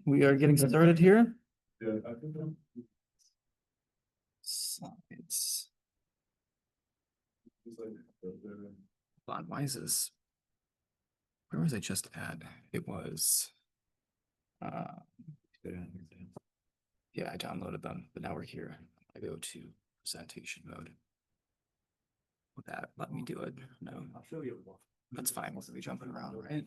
we are getting started here. Yeah, I think Slides. it's like Hold on, why is this? Where was I just at? It was. Yeah, I downloaded them, but now we're here. I go to presentation mode. With that, let me do it. No, I'll show you. that's fine. We'll be jumping around, right?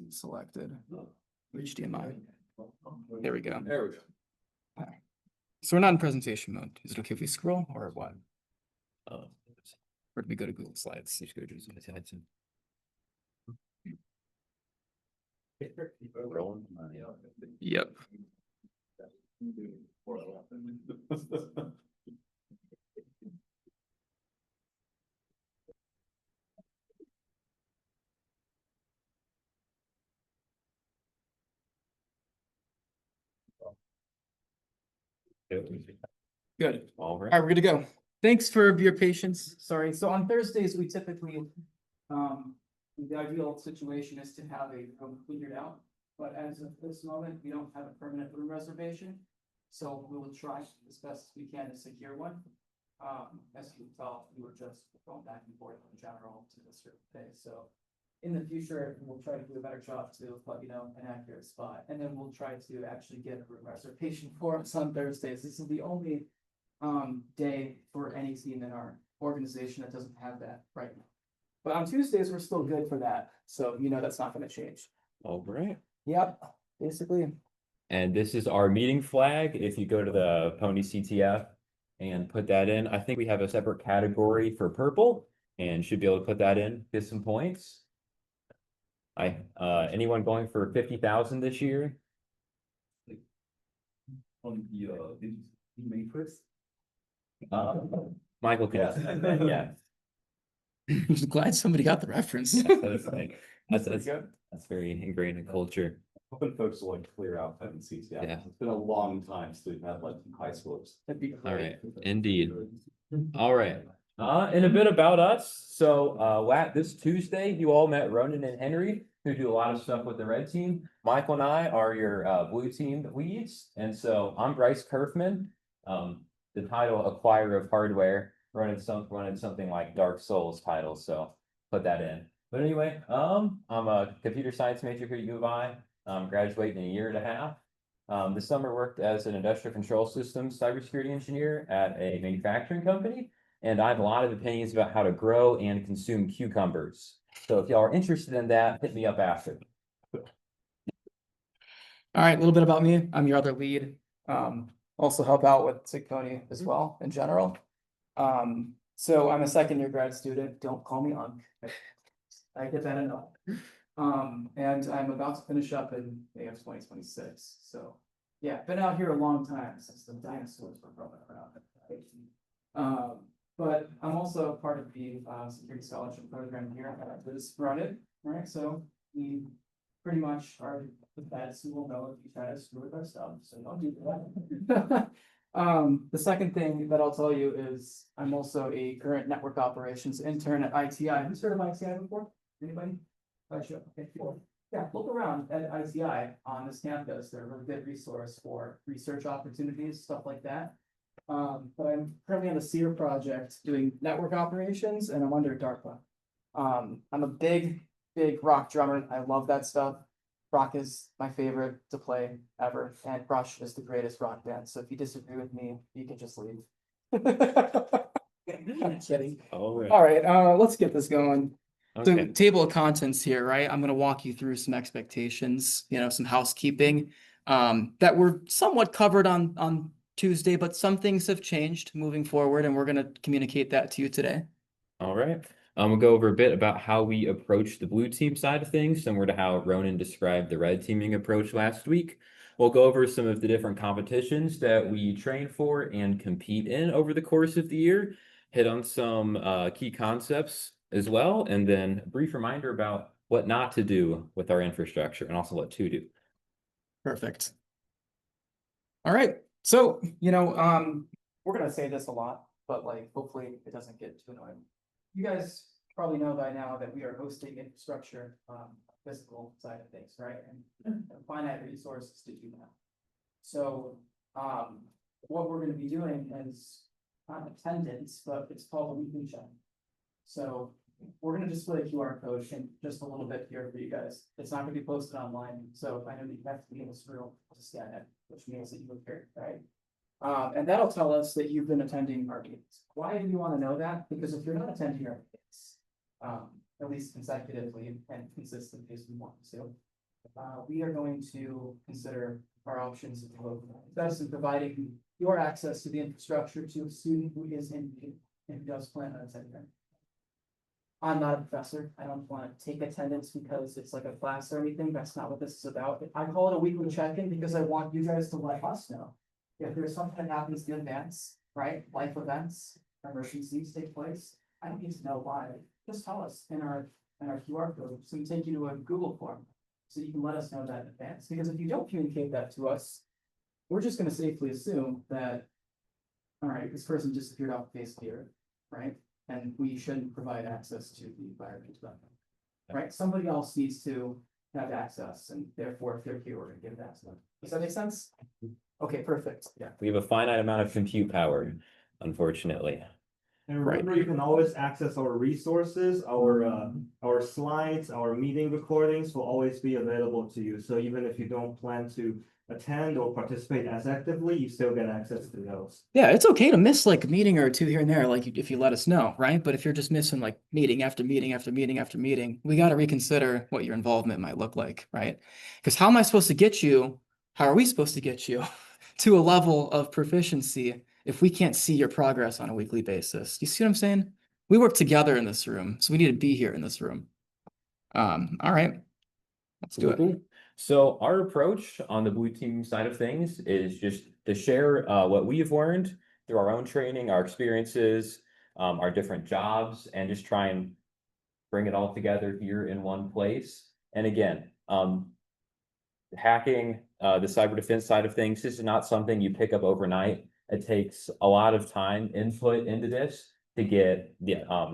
Selected HDMI. There we go. There we go. So we're not in presentation mode. Is it okay if we scroll or what? Or do we go to Google Slides? You should go to Google Slides. Yep. Good. All All right, we're good to go. Thanks for your patience. Sorry. So on Thursdays, we typically, the ideal situation is to have a room figured out. But as of this moment, we don't have a permanent room reservation. So we will try as best as we can to secure one. As you can tell, we were just going back and forth in general to this day. So in the future, we'll try to do a better job to let you know an accurate spot. And then we'll try to actually get a room reservation for us on Thursdays. This is the only day for any team in our organization that doesn't have that right now. But on Tuesdays, we're still good for that. So you know that's not going to change. All right. Yep, basically. And this is our meeting flag. If you go to the Pony CTF and put that in, I think we have a separate category for purple and should be able to put that in, get some points. Anyone going for 50,000 this year? On the Matrix. Michael can. Yeah. I'm glad somebody got the reference. That's very ingrained in culture. Hoping folks will like clear out tendencies. Yeah. Yeah. It's been a long time since we've had like high schoolers. That'd be great. All right, indeed. All right. And a bit about us. So this Tuesday, you all met Ronan and Henry, who do a lot of stuff with the red team. Michael and I are your blue team leads. And so I'm Bryce Kerfman, the title acquirer of hardware, running something like Dark Souls title. So put that in. But anyway, I'm a computer science major here at U of I. I'm graduating in a year and a half. This summer worked as an industrial control systems cybersecurity engineer at a manufacturing company. And I have a lot of opinions about how to grow and consume cucumbers. So if y'all are interested in that, hit me up after. All right, a little bit about me. I'm your other lead. Also help out with SIGPwny as well in general. So I'm a second year grad student. Don't call me Unc. I get that enough. And I'm about to finish up in May of 2026. So yeah, been out here a long time since the dinosaurs were growing around. But I'm also part of the security scholarship program here that is run it, right? So we pretty much are the best who will know if you try to screw with our stuff. So don't do that. The second thing that I'll tell you is I'm also a current network operations intern at ITI. Have you heard of ITI before? Anybody? Sure. Okay, cool. Yeah, look around at ITI on this campus. They're a really good resource for research opportunities, stuff like that. But I'm currently on a SEER project doing network operations and I'm under DARPA. I'm a big rock drummer. I love that stuff. Rock is my favorite to play ever, and Rush is the greatest rock band. So if you disagree with me, you can just leave. I'm kidding. All right. All right, let's get this going. Okay. So table of contents here, right? I'm going to walk you through some expectations, some housekeeping that were somewhat covered on Tuesday, but some things have changed moving forward, and we're going to communicate that to you today. All right. We'll go over a bit about how we approach the blue team side of things, similar to how Ronan described the red teaming approach last week. We'll go over some of the different competitions that we train for and compete in over the course of the year, hit on some key concepts as well, and then a brief reminder about what not to do with our infrastructure and also what to do. Perfect. All right. So, we're going to say this a lot, but hopefully it doesn't get too annoying. You guys probably know by now that we are hosting infrastructure physical side of things, right? And finite resources to do that. So, what we're gonna be doing is not attendance, but it's called a weekly check. So we're gonna just split a QR code in just a little bit here for you guys. It's not gonna be posted online, so I know that you have to be in this room to scan it, which means that you appear, right? And that'll tell us that you've been attending our meetings. Why do you wanna know that? Because if you're not attending our meetings, at least consecutively and consistently as we want to, we are going to consider our options of best in providing your access to the infrastructure to a student who is in need and who does plan on attending. I'm not a professor. I don't want to take attendance because it's like a class or anything. That's not what this is about. I call it a weekly check-in because I want you guys to let us know if there's something that happens in advance, right? Life events, emergencies take place. I don't need to know why. Just tell us in our QR code. So we take you to a Google form. So you can let us know that in advance, because if you don't communicate that to us, we're just gonna safely assume that, all right, this person disappeared off the face of the earth, right? And we shouldn't provide access to the environment to them, right? Somebody else needs to have access, and therefore, if they're here, we're gonna give that to them. Does that make sense? Okay, perfect, yeah. We have a finite amount of compute power, unfortunately. And remember, you can always access our resources, our slides, our meeting recordings will always be available to you. So even if you don't plan to attend or participate as actively, you still get access to those. Yeah, it's okay to miss like a meeting or two here and there, like if you let us know, right? But if you're just missing like meeting after meeting after meeting after meeting, we got to reconsider what your involvement might look like, right? Because how am I supposed to get you? How are we supposed to get you to a level of proficiency if we can't see your progress on a weekly basis? You see what I'm saying? We work together in this room, so we need to be here in this room. All right, let's do it. So our approach on the blue team side of things is just to share what we've learned through our own training, our experiences, our different jobs, and just try and bring it all together here in one place. And again, hacking the cyber defense side of things, this is not something you pick up overnight. It takes a lot of time input into this to get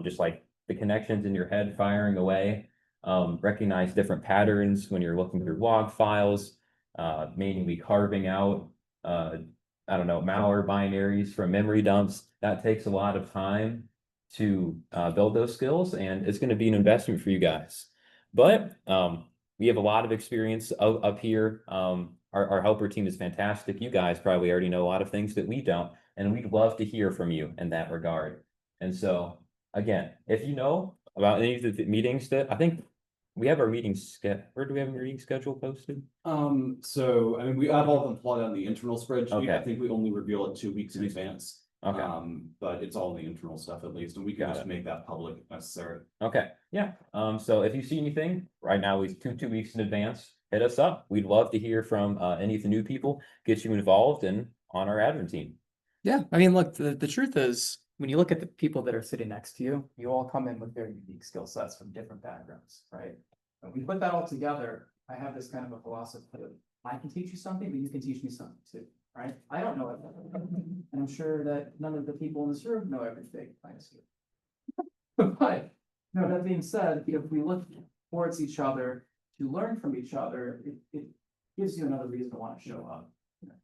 just like the connections in your head firing away. Recognize different patterns when you're looking through log files, manually carving out, I don't know, malware binaries from memory dumps. That takes a lot of time to build those skills, and it's going to be an investment for you guys. But we have a lot of experience up here. Our helper team is fantastic. You guys probably already know a lot of things that we don't, and we'd love to hear from you in that regard. And so, again, if you know about any of the meetings that I think we have our meetings, where do we have a meeting schedule posted? So, I mean, we have all of them plotted on the internal spreadsheet. Okay. I think we only reveal it 2 weeks in advance. Okay. But it's all in the internal stuff at least, and we can Got just it. make that public if necessary. Okay, yeah. So if you see anything right now, we two weeks in advance, hit us up. We'd love to hear from any of the new people, get you involved and on our admin team. Yeah, I mean, look, the truth is, when you look at the people that are sitting next to you, you all come in with very unique skill sets from different backgrounds, right? When we put that all together, I have this kind of a philosophy of, I can teach you something, but you can teach me something too, right? I don't know everything, and I'm sure that none of the people in this room know everything, I assume. But, no, that being said, if we look towards each other to learn from each other, it gives you another reason to want to show up.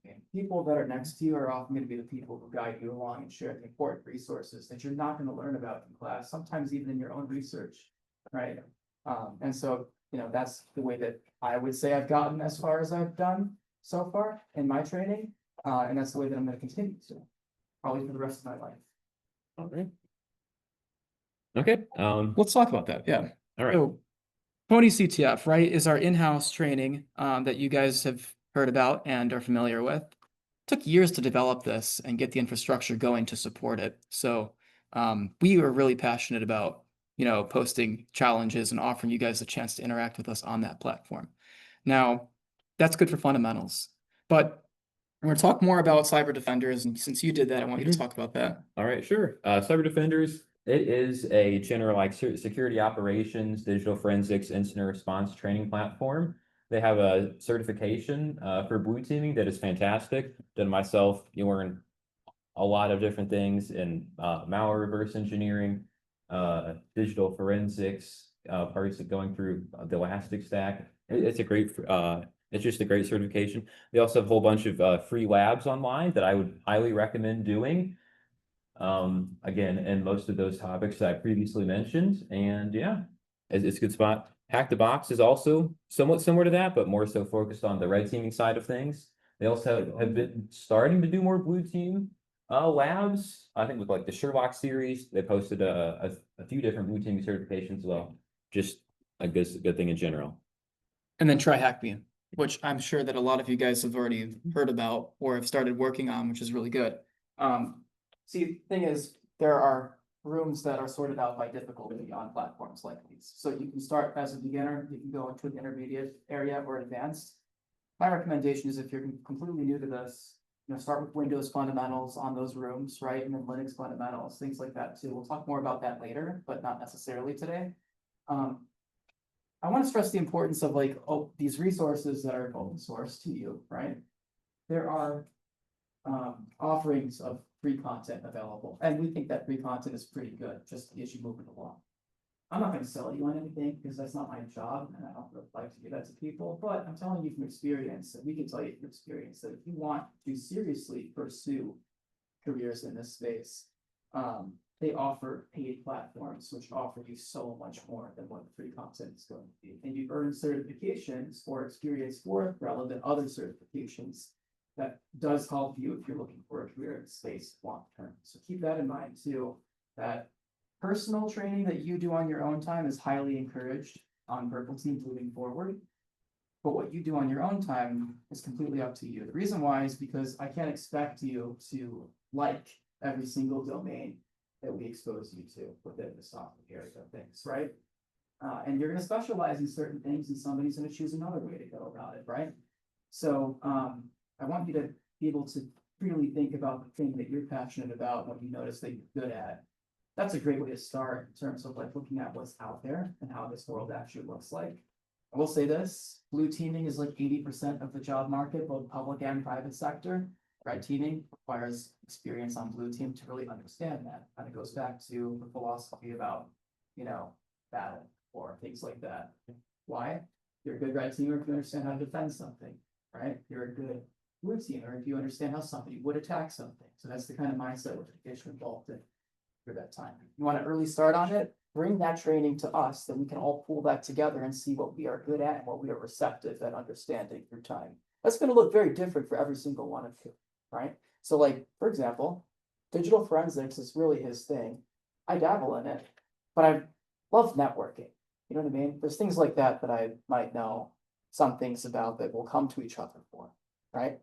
Okay. People that are next to you are often going to be the people who guide you along and share the important resources that you're not going to learn about in class, sometimes even in your own research, right? And so, you know, that's the way that I would say I've gotten as far as I've done so far in my training. And that's the way that I'm going to continue to, probably for the rest of my life. All right. Okay. Let's talk about that. Yeah. All right. So, FA2025, CTF, right, is our in-house training that you guys have heard about and are familiar with. It took years to develop this and get the infrastructure going to support it. So we were really passionate about, you know, posting challenges and offering you guys a chance to interact with us on that platform. Now, that's good for fundamentals, but we're going to talk more about cyber defenders. And since you did that, I want you to talk about that. All right, sure. Cyber defenders, it is a general like security operations, digital forensics, incident response training platform. They have a certification for blue teaming that is fantastic. Done myself, you learn a lot of different things in malware reverse engineering, digital forensics, parts of going through the Elastic Stack. It's a great, it's just a great certification. They also have a whole bunch of free labs online that I would highly recommend doing. Again, and most of those topics that I previously mentioned, and yeah, it's a good spot. Hack the Box is also somewhat similar to that, but more so focused on the red teaming side of things. They also have been starting to do more blue team labs. I think with like the Sherlock series, they posted a few different blue teaming certifications as well. Just a good thing in general. And then try HackMe, which I'm sure that a lot of you guys have already heard about or have started working on, which is really good. See, the thing is, there are rooms that are sorted out by difficulty on platforms like these. So you can start as a beginner, you can go into an intermediate area or advanced. My recommendation is if you're completely new to this, start with Windows fundamentals on those rooms, right? And then Linux fundamentals, things like that too. We'll talk more about that later, but not necessarily today. I want to stress the importance of these resources that are open source to you, right? There are offerings of free content available, and we think that free content is pretty good, just as you move it along. I'm not going to sell you on anything because that's not my job, and I don't really like to do that to people, but I'm telling you from experience, and we can tell you from experience, that if you want to seriously pursue careers in this space, they offer paid platforms which offer you so much more than what the free content is going to be. And you earn certifications or experience for relevant other certifications that does help you if you're looking for a career in the space long term. So keep that in mind too, that personal training that you do on your own time is highly encouraged on Purple Team moving forward. But what you do on your own time is completely up to you. The reason why is because I can't expect you to like every single domain that we expose you to within the software area of things, right? And you're going to specialize in certain things, and somebody's going to choose another way to go about it, right? So I want you to be able to really think about the thing that you're passionate about, what you notice that you're good at. That's a great way to start in terms of looking at what's out there and how this world actually looks like. I will say this, blue teaming is 80% of the job market, both public and private sector. Red teaming requires experience on blue team to really understand that. And it goes back to the philosophy about, battle or things like that. Why? You're a good red teamer if you understand how to defend something, right? You're a good blue teamer if you understand how somebody would attack something. So that's the kind of mindset with education involved in for that time. You want to early start on it? Bring that training to us, then we can all pull that together and see what we are good at and what we are receptive at understanding through time. That's going to look very different for every single one of you, right? So for example, digital forensics is really his thing. I dabble in it, but I love networking. You know what I mean? There's things like that that I might know some things about that will come to each other for, right?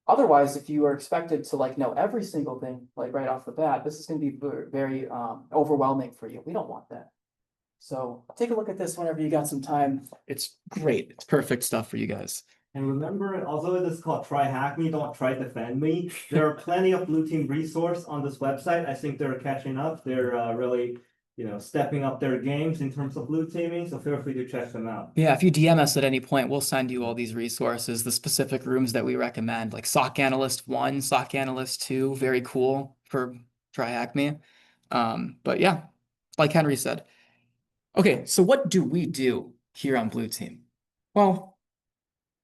Otherwise, if you are expected to know every single thing right off the bat, this is going to be very overwhelming for you. We don't want that. So take a look at this whenever you got some time. It's great. It's perfect stuff for you guys. And remember, although it is called Try Hack Me, don't try Defend Me. There are plenty of blue team resource on this website. I think they're catching up. They're really stepping up their games in terms of blue teaming, so feel free to check them out. Yeah, if you DM us at any point, we'll send you all these resources, the specific rooms that we recommend, like SOC Analyst 1, SOC Analyst 2, very cool for Try Hack Me. But yeah, like Henry said. Okay, so what do we do here on Blue Team? Well,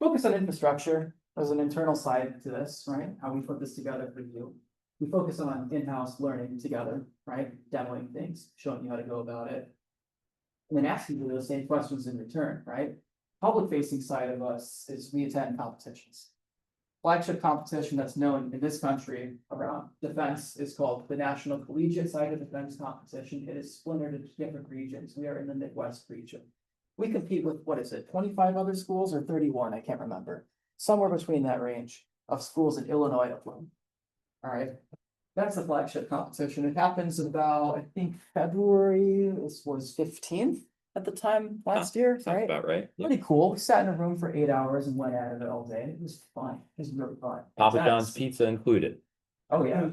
focus on infrastructure as an internal side to this, right? How we put this together for you. We focus on in-house learning together, right? Demoing things, showing you how to go about it. And then asking you those same questions in return, right? Public facing side of us is we attend competitions. Flagship competition that's known in this country around defense is called the National Collegiate Side of Defense Competition. It is splintered into different regions. We are in the Midwest region. We compete with, 25 other schools or 31? I can't remember. Somewhere between that range of schools in Illinois. All right. That's the flagship competition. It happens in about, I think, February. This was 15th at the time last year, Sounds right? about right. Yep. Pretty cool. We sat in a room for 8 hours and went at it all day. It was fun. It was really fun. Papa Intense. John's pizza included. Oh, yeah.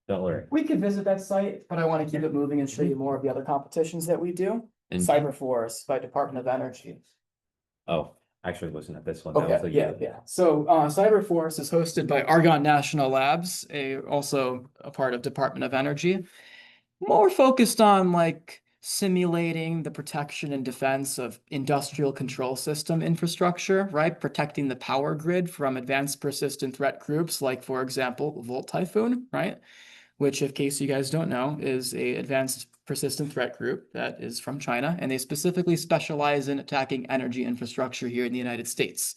Don't worry. We could visit that site, but I want to keep it moving and show you more of the other competitions that we do. And Cyberforce by Department of Energy. oh, actually, listen at this one. That was Okay, a- yeah. So Cyberforce is hosted by Argonne National Labs, also a part of Department of Energy. More focused on simulating the protection and defense of industrial control system infrastructure, right? Protecting the power grid from advanced persistent threat groups, like, for example, Volt Typhoon, right? Which, in case you guys don't know, is a advanced persistent threat group that is from China, and they specifically specialize in attacking energy infrastructure here in the United States.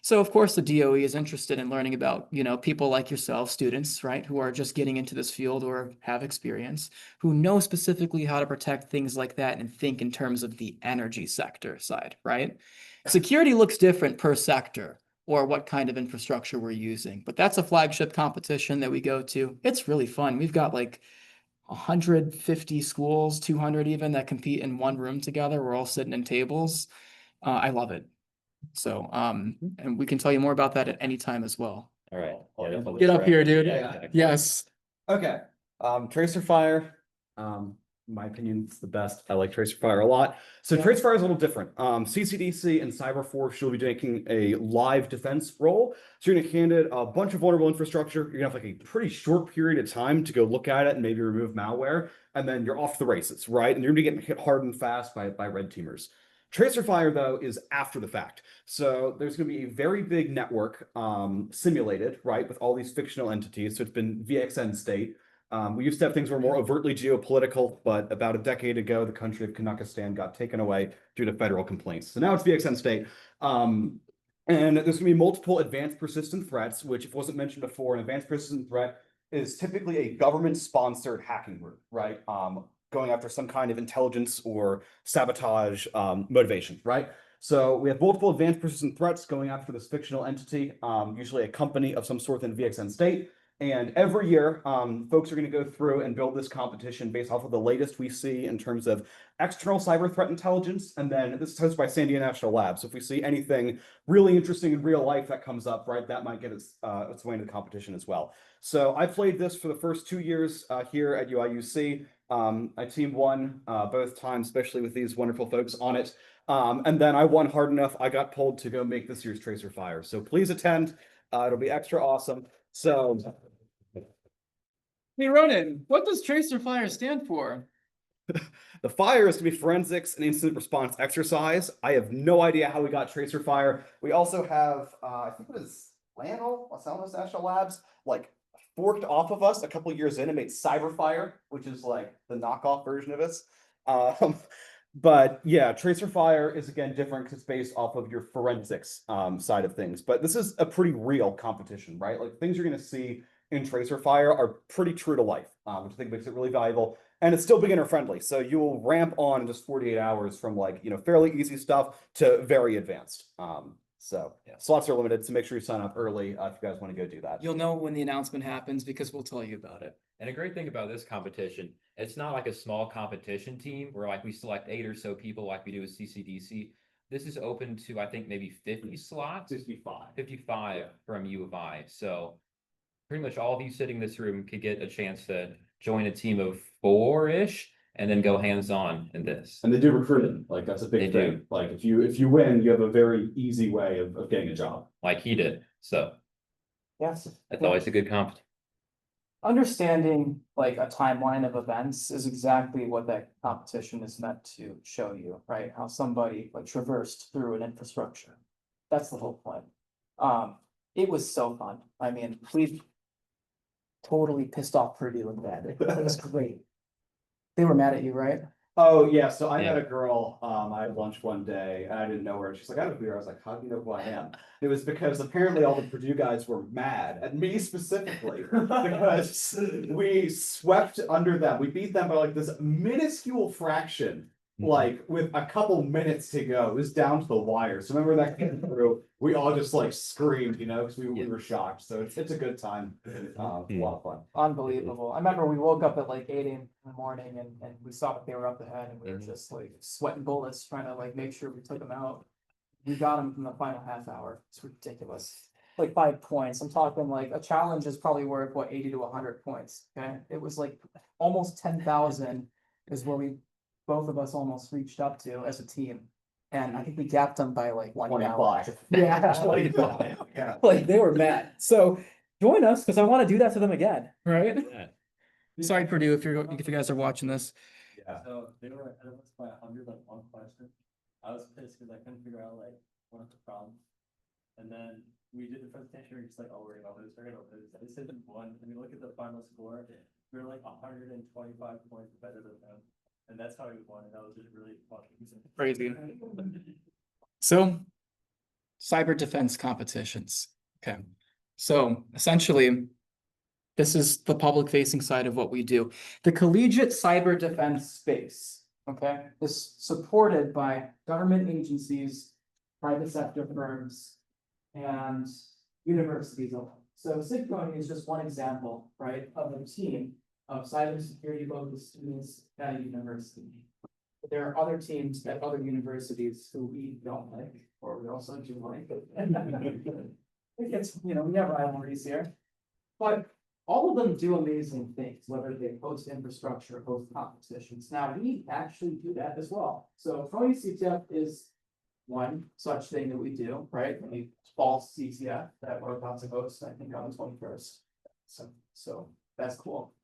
So of course the DOE is interested in learning about, you know, people like yourself, students, right, who are just getting into this field or have experience, who know specifically how to protect things like that and think in terms of the energy sector side, right? Security looks different per sector or what kind of infrastructure we're using, but that's a flagship competition that we go to. It's really fun. We've got like 150 schools, 200 even, that compete in one room together. We're all sitting in tables. I love it. So, and we can tell you more about that at any time as well. All right. Get up here, dude. Yeah. Yes. Okay, Tracer Fire, in my opinion, it's the best. I like Tracer Fire a lot. So Yeah. Tracer Fire is a little different. CCDC and Cyberforce will be taking a live defense role. So you're gonna hand it a bunch of vulnerable infrastructure. You're gonna have like a pretty short period of time to go look at it and maybe remove malware, and then you're off the races, right? And you're gonna be getting hit hard and fast by red teamers. Tracer Fire, though, is after the fact. So there's going to be a very big network simulated, right, with all these fictional entities. So it's been VXN state. We used to have things that were more overtly geopolitical, but about a decade ago, the country of Kazakhstan got taken away due to federal complaints. So now it's VXN state. And there's going to be multiple advanced persistent threats, which, if it wasn't mentioned before, an advanced persistent threat is typically a government-sponsored hacking group, right? Going after some kind of intelligence or sabotage motivation, right? So we have multiple advanced persistent threats going after this fictional entity, usually a company of some sort in VXN state. And every year, folks are going to go through and build this competition based off of the latest we see in terms of external cyber threat intelligence. And then this is hosted by San Diego National Lab. So if we see anything really interesting in real life that comes up, right, that might get its way into the competition as well. So I played this for the first 2 years here at UIUC. I team won both times, especially with these wonderful folks on it. And then I won hard enough, I got pulled to go make this year's Tracer Fire. So please attend. It'll be extra awesome. So, Hey, Ronan, what does Tracer Fire stand for? the fire is to be forensics and incident response exercise. I have no idea how we got Tracer Fire. We also have, I think it was Los Alamos National Labs, like forked off of us a couple years in and made Cyberfire, which is like the knockoff version of this. But yeah, Tracer Fire is again different because it's based off of your forensics side of things. But this is a pretty real competition, right? Like things you're going to see in Tracer Fire are pretty true to life, which I think makes it really valuable. And it's still beginner friendly. So you will ramp on in just 48 hours from like, you know, fairly easy stuff to very advanced. So yeah, slots are limited, so make sure you sign up early if you guys want to go do that. You'll know when the announcement happens because we'll tell you about it. And a great thing about this competition, it's not like a small competition team where like we select 8 or so people like we do with CCDC. This is open to, I think, maybe 50 slots. 55 from U of I. So pretty much all of you sitting in this room could get a chance to join a team of 4-ish and then go hands-on in this. And they do recruiting, like that's a big They thing. do. Like if you win, you have a very easy way of getting a job. Like he did. So Yes. that's always a good comp. Understanding like a timeline of events is exactly what that competition is meant to show you, right? How somebody like traversed through an infrastructure. That's the whole point. It was so fun. I mean, we totally pissed off Purdue and bad. It was great. They were mad at you, right? Oh yeah, so I Yeah. met a girl, I had lunch one day, and I didn't know her, and she's like, I have a beer. I was like, how do you know who I am? It was because apparently all the Purdue guys were mad at me specifically, because we swept under them. We beat them by like this minuscule fraction, like with a couple minutes to go. It was down to the wire. So remember that came through, we all just like screamed, you know, because we were shocked. So it's a good time, a lot of fun. Unbelievable. I remember we woke up at like 8 a.m. in the morning and we saw that they were up ahead and we were just like sweating bullets trying to like make sure we took them out. We got them in the final half hour. It's ridiculous. Like 5 points. I'm talking like a challenge is probably worth what 80 to 100 points. Okay. It was like almost 10,000 is where we both of us almost reached up to as a team. And I think we gapped them by like 1 hour. 25. Yeah. 25. Yeah. Like they were mad. So join us because I want to do that to them again. Right. Yeah. Sorry, Purdue, if you guys are watching this. So they were ahead of us by 100, like one question. I was pissed because I couldn't figure out like one of the problems. And then we did the presentation, we were just like, oh, we're gonna lose, we're gonna lose. I said one, and we look at the final score, we were like 125 points better than them. And that's how we won, and that was just really fucking Crazy. So, cyber defense competitions. Okay, so essentially, this is the public facing side of what we do. The collegiate cyber defense space, okay, is supported by government agencies, private sector firms, and universities. So SIGPwny is just one example, right, of a team of cybersecurity focused students at a university. But there are other teams at other universities who we don't like, or we also do like. It's, you know, we have rivalries here. But all of them do amazing things, whether they host infrastructure, host competitions. Now, we actually do that as well. So FA2025 CTF is one such thing that we do, right? The fall CTF that we're about to host, I think on the 21st. So that's cool.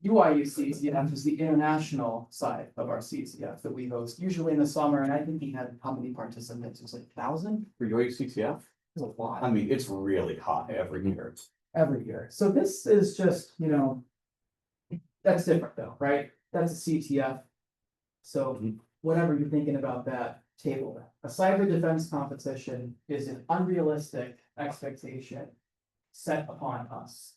UIU CTF is the international side of our CTF that we host, usually in the summer, and I think we had how many participants? It was like 1,000? For your CTF? It was a lot. I mean, it's really hot every year. Every year. So this is just, you know, that's different though, right? That's a CTF. So whatever you're thinking about that, table that. A cyber defense competition is an unrealistic expectation set upon us.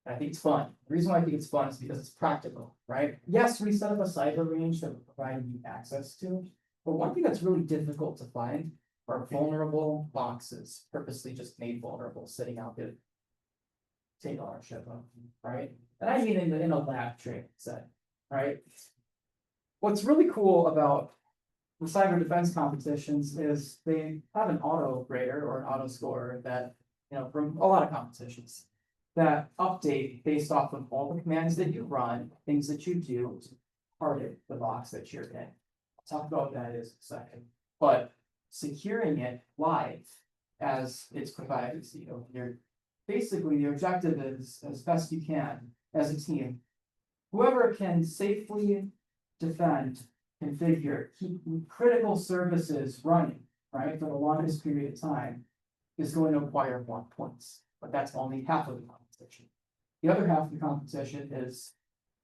I think it's fun. The reason why I think it's fun is because it's practical, right? Yes, we set up a cyber range that we're providing you access to, but one thing that's really difficult to find are vulnerable boxes, purposely just made vulnerable, sitting out there. Take ownership of, right? And I mean in a lab training set, right? What's really cool about the cyber defense competitions is they have an auto grader or an auto scorer that, you know, from a lot of competitions that update based off of all the commands that you run, things that you do to target the box that you're in. I'll talk about what that is in a second, but securing it live as it's provided, you know, you're basically the objective is as best you can as a team. Whoever can safely defend, configure, keep critical services running, right, for the longest period of time is going to acquire 1 points. But that's only half of the competition. The other half of the competition is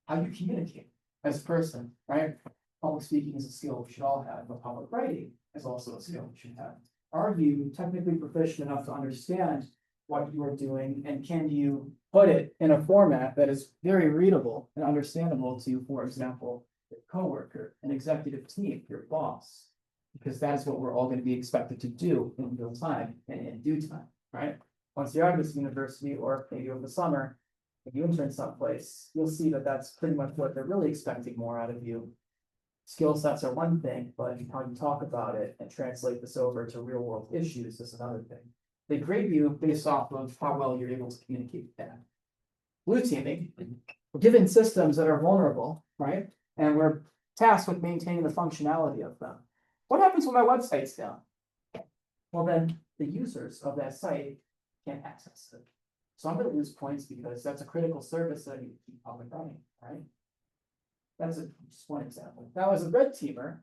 how you communicate as a person, right? Public speaking is a skill we should all have, but public writing is also a skill we should have. Are you technically proficient enough to understand what you are doing, and can you put it in a format that is very readable and understandable to, for example, your coworker, an executive team, your boss, because that is what we're all going to be expected to do in real time and in due time, right? Once you're out of this university, or maybe over the summer, if you intern someplace, you'll see that that's pretty much what they're really expecting more out of you. Skill sets are one thing, but how you talk about it and translate this over to real world issues is another thing. They grade you based off of how well you're able to communicate that. Blue teaming, we're given systems that are vulnerable, right? And we're tasked with maintaining the functionality of them. What happens when my website's down? Well, then the users of that site can't access it. So I'm going to lose points because that's a critical service that I need to keep up and running, right? That's just one example. Now, as a red teamer,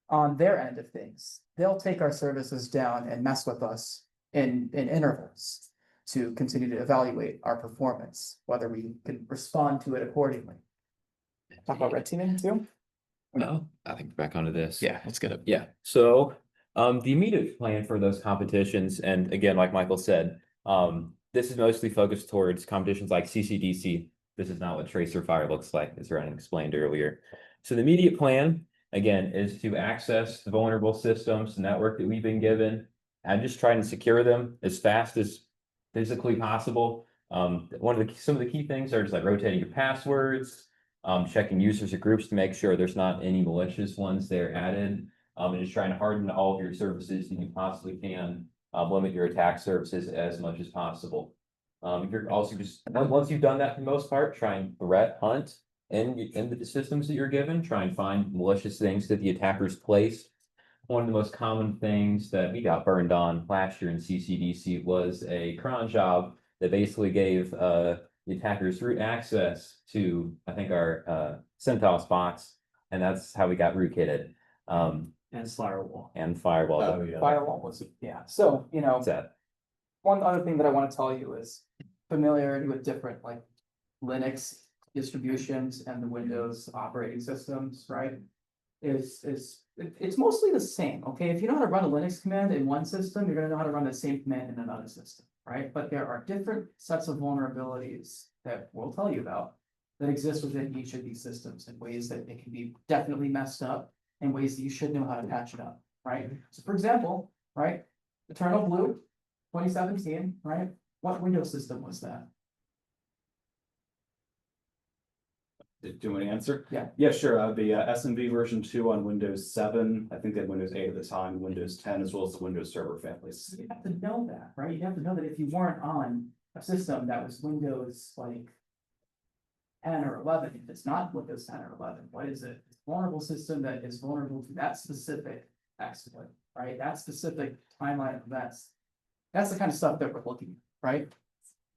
on their end of things, they'll take our services down and mess with us in intervals to continue to evaluate our performance, whether we can respond to it accordingly. Talk about red teaming too? No, I think back onto this. Yeah, let's get it. Yeah, so the immediate plan for those competitions, and again, like Michael said, this is mostly focused towards competitions like CCDC. This is not what Tracer Fire looks like, as Ryan explained earlier. So the immediate plan, again, is to access the vulnerable systems, the network that we've been given, and just try and secure them as fast as physically possible. Some of the key things are just like rotating your passwords, checking users or groups to make sure there's not any malicious ones there added, and just trying to harden all of your services that you possibly can, limit your attack surfaces as much as possible. You're also just, once you've done that for the most part, try and threat hunt in the systems that you're given, try and find malicious things that the attackers placed. One of the most common things that we got burned on last year in CCDC was a cron job that basically gave the attacker's root access to, I think, our CentOS box, and that's how we got rootkitted. And firewall. And firewall. Oh, yeah. Firewall was, yeah, so, you know, What's that? one other thing that I want to tell you is familiarity with different like Linux distributions and the Windows operating systems, right? It's mostly the same, okay? If you know how to run a Linux command in one system, you're gonna know how to run the same command in another system, right? But there are different sets of vulnerabilities that we'll tell you about that exist within each of these systems in ways that it can be definitely messed up and ways that you should know how to patch it up, right? So for example, right, Eternal Blue, 2017, right? What Windows system was that? Do you want to answer? Yeah. Yeah, sure. The SMB version 2 on Windows 7. I think they had Windows 8 at the time, Windows 10, as well as the Windows Server families. So you have to know that, right? You have to know that if you weren't on a system that was Windows like 10 or 11, if it's not Windows 10 or 11, what is it? It's a vulnerable system that is vulnerable to that specific exploit, right? That specific timeline of events. That's the kind of stuff that we're looking at, right?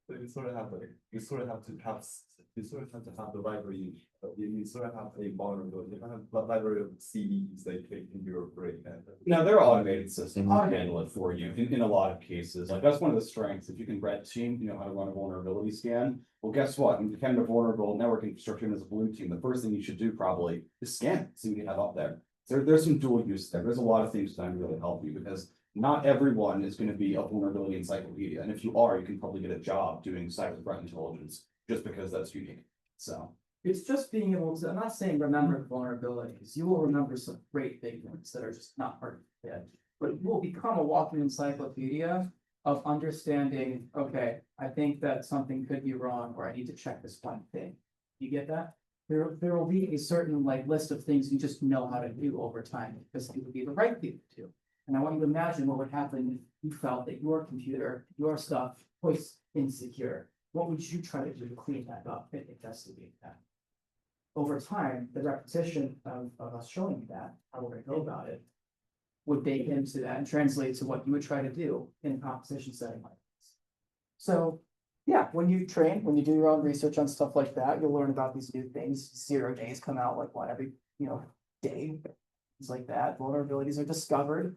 So you sort of have like, you sort of have to have the library, you sort of have a vulnerability, you have a library of CVEs that can be operating. No, they're automated systems that handle it for you in a lot of cases. Like that's one of the strengths. If you can red team, you know how to run a vulnerability scan. Well, guess what? When you kind of vulnerable network infrastructure as a blue team, the first thing you should do probably is scan, see what you have up there. There's some dual use there. There's a lot of things that can really help you because not everyone is going to be a vulnerability encyclopedia. And if you are, you can probably get a job doing cyber threat intelligence just because that's unique. So It's just being able to, I'm not saying remember vulnerabilities, you will remember some great big ones that are just not part of your head. But you will become a walking encyclopedia of understanding, okay, I think that something could be wrong, or I need to check this one thing. You get that? There will be a certain like list of things you just know how to do over time, because it would be the right thing to do. And I want you to imagine what would happen if you felt that your computer, your stuff was insecure. What would you try to do to clean that up and investigate that? Over time, the repetition of us showing you that, how we're gonna go about it, would bake into that and translate to what you would try to do in a competition setting like this. So, yeah, when you train, when you do your own research on stuff like that, you'll learn about these new things. 0 days come out like what, every, day, things like that. Vulnerabilities are discovered.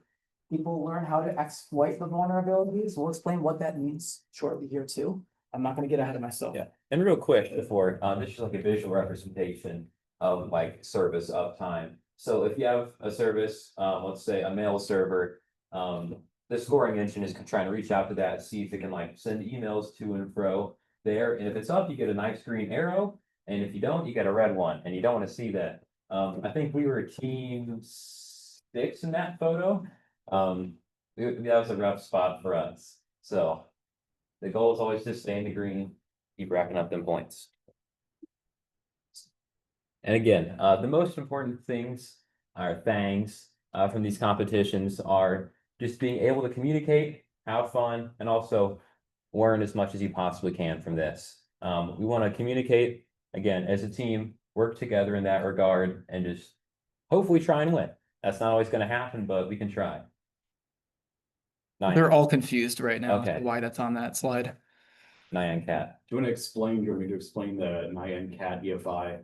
People learn how to exploit the vulnerabilities. We'll explain what that means shortly here too. I'm not gonna get ahead of myself. Yeah, and real quick before, this is like a visual representation of like service uptime. So if you have a service, let's say a mail server, the scoring engine is trying to reach out to that, see if it can like send emails to and fro there. And if it's up, you get a nice green arrow. And if you don't, you get a red one, and you don't want to see that. I think we were team 6 in that photo. That was a rough spot for us. So the goal is always to stay in the green, keep racking up them points. And again, the most important things from these competitions are just being able to communicate, have fun, and also learn as much as you possibly can from this. We want to communicate, again, as a team, work together in that regard, and just hopefully try and win. That's not always going to happen, but we can try. They're all confused right now. Okay. Why that's on that slide. Nyan Cat, do you want to explain? Do you want me to explain the Nyan Cat EFI?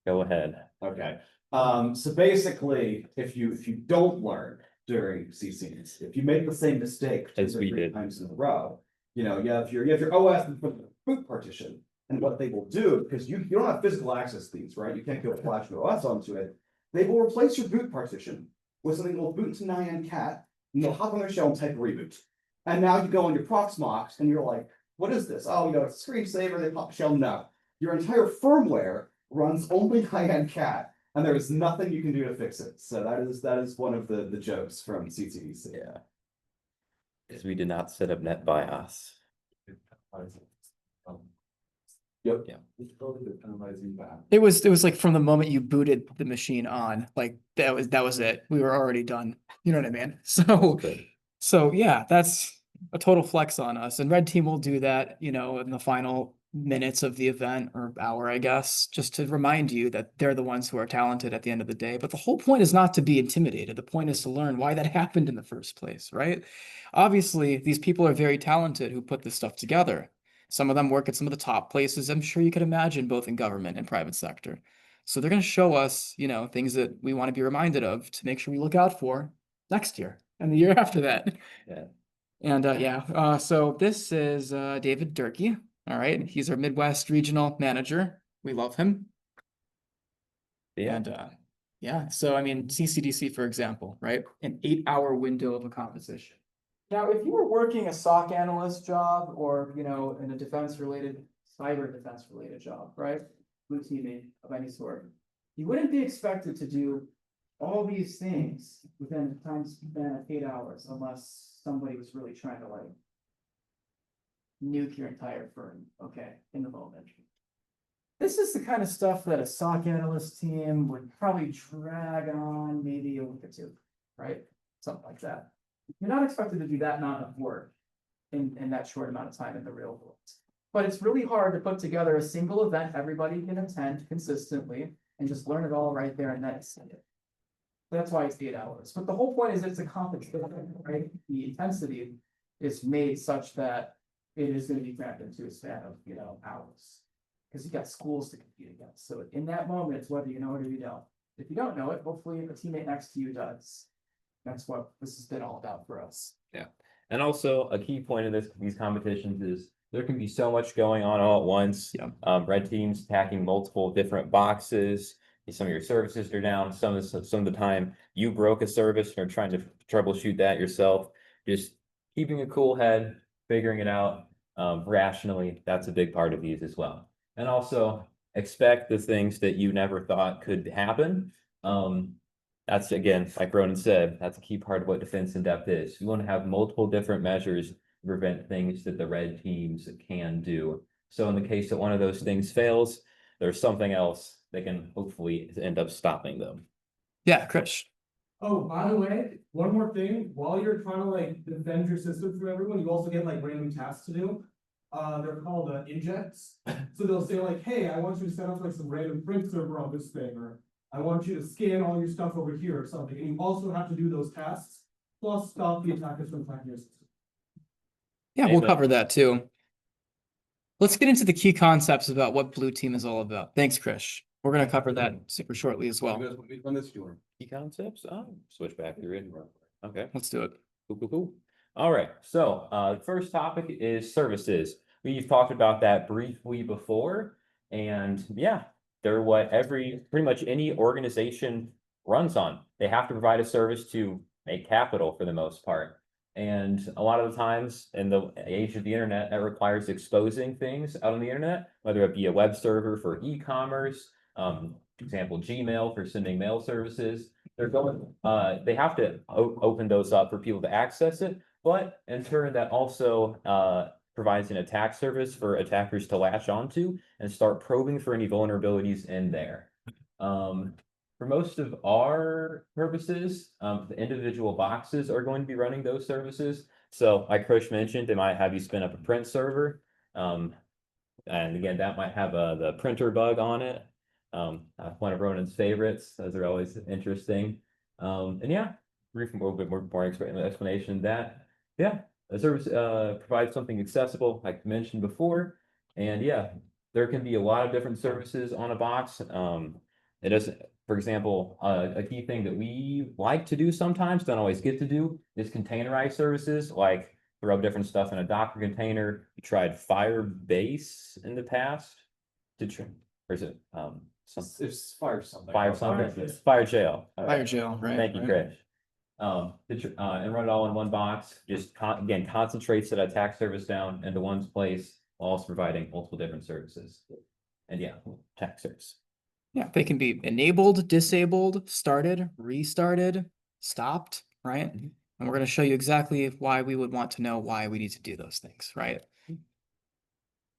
go ahead. Okay. So basically, if you don't learn during CCs, if you make the same mistake two or As we three did. times in a row, you have your OS and put the boot partition. And what they will do, because you don't have physical access to these, right? You can't go flash your OS onto it. They will replace your boot partition with something called boot to Nyan Cat, and you'll hop on their shell and type reboot. And now you go on your Proxmox and you're like, what is this? Oh, it's a screensaver, they pop shell. No. Your entire firmware runs only Nyan Cat, and there is nothing you can do to fix it. So that is one of the jokes from CTDC. Yeah. Because we did not set up NetBIOS. Yep. Yeah. It was like from the moment you booted the machine on, like that was it. We were already done. You know what I mean? So yeah, that's a total flex on us. And Red Team will do that, in the final minutes of the event or hour, I guess, just to remind you that they're the ones who are talented at the end of the day. But the whole point is not to be intimidated. The point is to learn why that happened in the first place, right? Obviously, these people are very talented who put this stuff together. Some of them work at some of the top places I'm sure you could imagine, both in government and private sector. So they're going to show us, you know, things that we want to be reminded of to make sure we look out for next year and the year after that. Yeah. And so this is David Durkee. All right, he's our Midwest regional manager. We love him. Yeah. And so I mean, CCDC, for example, right? An 8-hour window of a composition. Now, if you were working a SOC analyst job or, you know, in a cyber defense related job, right? Blue teaming of any sort, you wouldn't be expected to do all these things within a time span of 8 hours unless somebody was really trying to like nuke your entire firm, okay, in the moment. This is the kind of stuff that a SOC analyst team would probably drag on maybe a week or two, right? Something like that. You're not expected to do that amount of work in that short amount of time in the real world. But it's really hard to put together a single event everybody can attend consistently and just learn it all right there and then send it. That's why it's 8 hours. But the whole point is it's a competition, right? The intensity is made such that it is going to be cramped into a span of, you know, hours. Because you got schools to compete against. So in that moment, it's whether you know it or you don't. If you don't know it, hopefully a teammate next to you does. That's what this has been all about for us. Yeah. And also a key point of these competitions is there can be so much going on all at once. Yeah. Red teams attacking multiple different boxes. Some of your services are down. Some of the time you broke a service and are trying to troubleshoot that yourself. Just keeping a cool head, figuring it out rationally. That's a big part of these as well. And also expect the things that you never thought could happen. That's again, like Ronan said, that's a key part of what defense in depth is. You want to have multiple different measures to prevent things that the red teams can do. So in the case that one of those things fails, there's something else that can hopefully end up stopping them. Yeah, Krish. Oh, by the way, one more thing, while you're trying to like defend your system from everyone, you also get like random tasks to do. They're called injects. So they'll say like, hey, I want you to set up like some random print server on this thing, or I want you to scan all your stuff over here or something. And you also have to do those tasks, plus stop the attackers from attacking your system. Yeah, we'll Amen. cover that too. Let's get into the key concepts about what blue team is all about. Thanks, Krish. We're going to cover that super shortly as well. When this doing? Key concepts? Switch back to it. Okay. Let's do it. Cool. All right. So the first topic is services. We've talked about that briefly before. And yeah, they're what pretty much any organization runs on. They have to provide a service to make capital for the most part. And a lot of the times in the age of the internet, that requires exposing things out on the internet, whether it be a web server for e-commerce, for example, Gmail for sending mail services. They have to open those up for people to access it, but in turn that also provides an attack service for attackers to latch onto and start probing for any vulnerabilities in there. For most of our purposes, the individual boxes are going to be running those services. So like Krish mentioned, they might have you spin up a print server. And again, that might have the printer bug on it. One of Ronan's favorites. Those are always interesting. And yeah, brief a little bit more explanation of that. Yeah, the service provides something accessible, like I mentioned before. And yeah, there can be a lot of different services on a box. It doesn't, for example, a key thing that we like to do sometimes, don't always get to do, is containerize services, like throw different stuff in a Docker container. We tried Firebase in the past to try, or is it It's fire something. Fire jail. Fire jail, right? Thank you, Chris. And run it all in one box, just again, concentrates that attack service down into one place, while also providing multiple different services. And yeah, attack service. Yeah, they can be enabled, disabled, started, restarted, stopped, right? And we're going to show you exactly why we would want to know why we need to do those things, right? And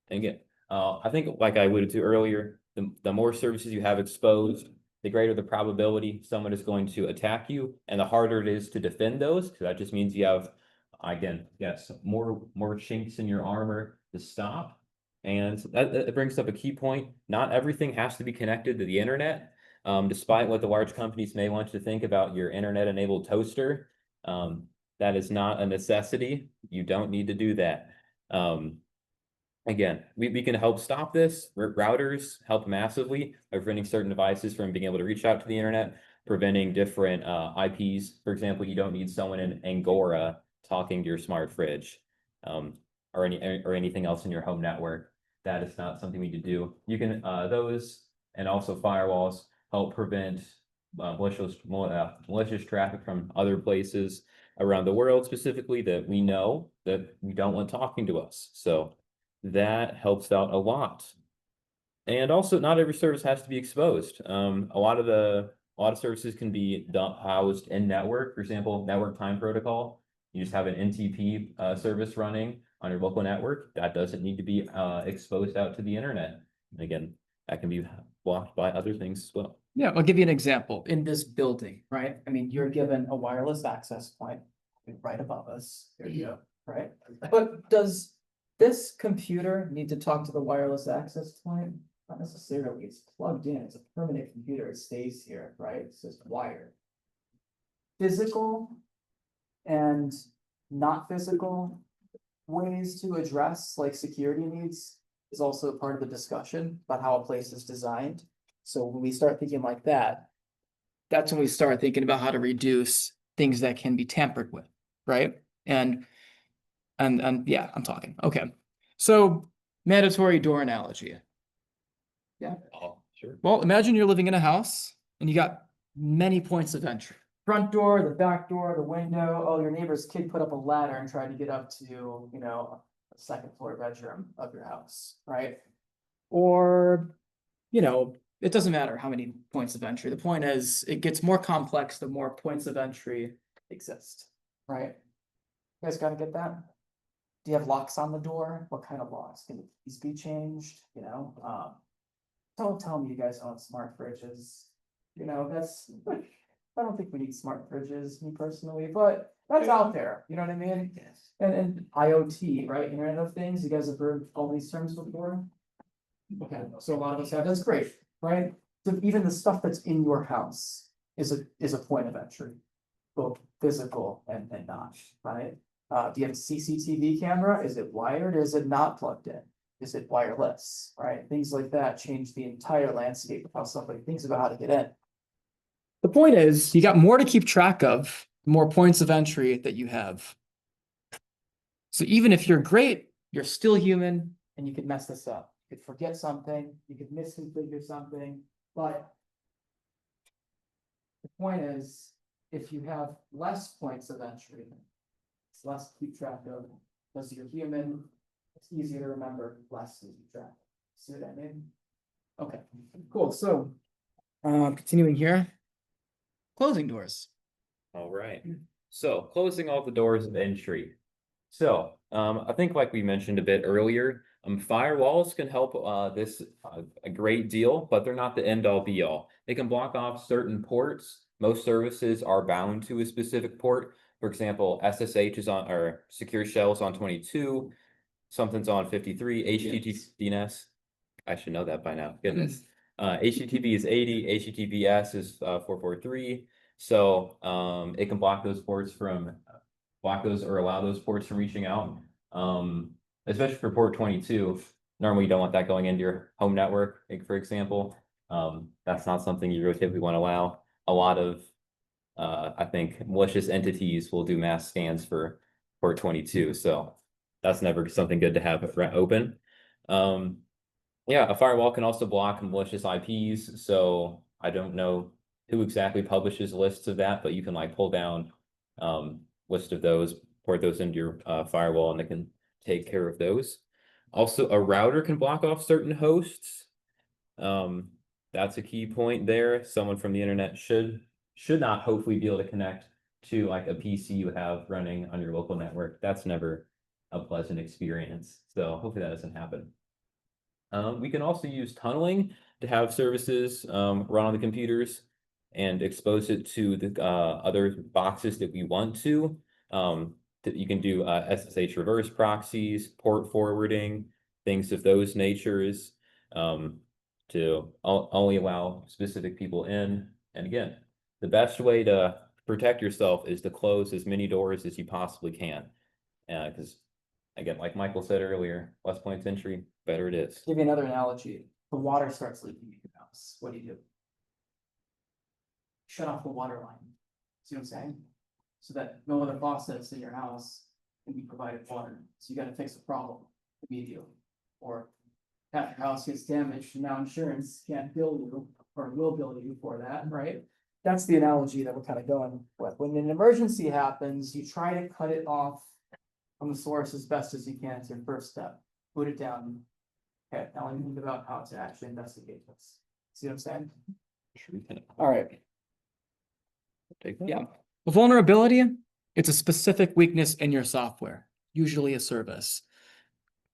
again, I think like I alluded to earlier, the more services you have exposed, the greater the probability someone is going to attack you, and the harder it is to defend those, because that just means you have, again, yes, more chinks in your armor to stop. And that brings up a key point. Not everything has to be connected to the internet. Despite what the large companies may want you to think about your internet-enabled toaster, that is not a necessity. You don't need to do that. again, we can help stop this. Routers help massively by preventing certain devices from being able to reach out to the internet, preventing different IPs. For example, you don't need someone in Angora talking to your smart fridge, or anything else in your home network. That is not something we need to do. You can those and also firewalls help prevent malicious traffic from other places around the world, specifically that we know that we don't want talking to us. So that helps out a lot. And also, not every service has to be exposed. A lot of services can be housed in network. For example, network time protocol. You just have an NTP service running on your local network. That doesn't need to be exposed out to the internet. And again, that can be blocked by other things as well. Yeah, I'll give you an example. In this building, right? I mean, you're given a wireless access point right above us. There you go, right? But does this computer need to talk to the wireless access point? Not necessarily. It's plugged in. It's a permanent computer. It stays here, right? It's just wired. Physical and not physical ways to address like security needs is also part of the discussion about how a place is designed. So when we start thinking like that, that's when we start thinking about how to reduce things that can be tampered with, right? And yeah, I'm talking. Okay. So mandatory door analogy. Yeah. Oh, sure. Well, imagine you're living in a house and you got many points of entry. Front door, the back door, the window. Oh, your neighbor's kid put up a ladder and tried to get up to, you know, a second floor bedroom of your house, right? Or, you know, it doesn't matter how many points of entry. The point is, it gets more complex the more points of entry exist, right? You guys gotta get that? Do you have locks on the door? What kind of locks? Can the keys be changed? You know, don't tell me you guys own smart fridges. You know, that's, I don't think we need smart fridges, me personally, but that's out there. You know what I mean? Yes. And IoT, right? Internet of Things. You guys have heard all these terms before? Okay, so a lot of us have. That's great, right? So even the stuff that's in your house is a point of entry, both physical and not, right? Do you have a CCTV camera? Is it wired or is it not plugged in? Is it wireless, right? Things like that change the entire landscape of how somebody thinks about how to get in. The point is, you got more to keep track of, the more points of entry that you have. So even if you're great, you're still human and you could mess this up. You could forget something, you could misconfigure something, but the point is, if you have less points of entry, it's less to keep track of, because you're human, it's easier to remember, less to keep track. See what I mean? Okay, cool. So, continuing here, closing doors. All right. So closing all the doors of entry. So I think like we mentioned a bit earlier, firewalls can help this a great deal, but they're not the end all be all. They can block off certain ports. Most services are bound to a specific port. For example, SSH is on, or secure shells on 22, something's on 53, HTTPS. I should know that by now. Goodness. HTTP is 80, HTTPS is 443. So it can block those ports from or allow those ports from reaching out. Especially for port 22. Normally you don't want that going into your home network, like for example. That's not something you really typically want to allow. A lot of I think malicious entities will do mass scans for port 22. So that's never something good to have open. Yeah, a firewall can also block malicious IPs. So I don't know who exactly publishes lists of that, but you can like pull down list of those, port those into your firewall, and it can take care of those. Also, a router can block off certain hosts. That's a key point there. Someone from the internet should not hopefully be able to connect to like a PC you have running on your local network. That's never a pleasant experience. So hopefully that doesn't happen. We can also use tunneling to have services run on the computers and expose it to the other boxes that we want to. You can do SSH reverse proxies, port forwarding, things of those natures to only allow specific people in. And again, the best way to protect yourself is to close as many doors as you possibly can, because again, like Michael said earlier, less points entry, better it is. Give you another analogy. The water starts leaking in your house. What do? Shut off the water line. See what I'm saying? So that no other faucets in your house can be provided water. So you gotta fix the problem immediately. Or half your house gets damaged and now insurance can't bill you or will bill you for that, right? That's the analogy that we're kind of going with. When an emergency happens, you try to cut it off from the source as best as you can. It's your first step. Put it down. Okay, now we think about how to actually investigate this. See what I'm saying? All right. Take that. Yeah. A vulnerability, it's a specific weakness in your software, usually a service.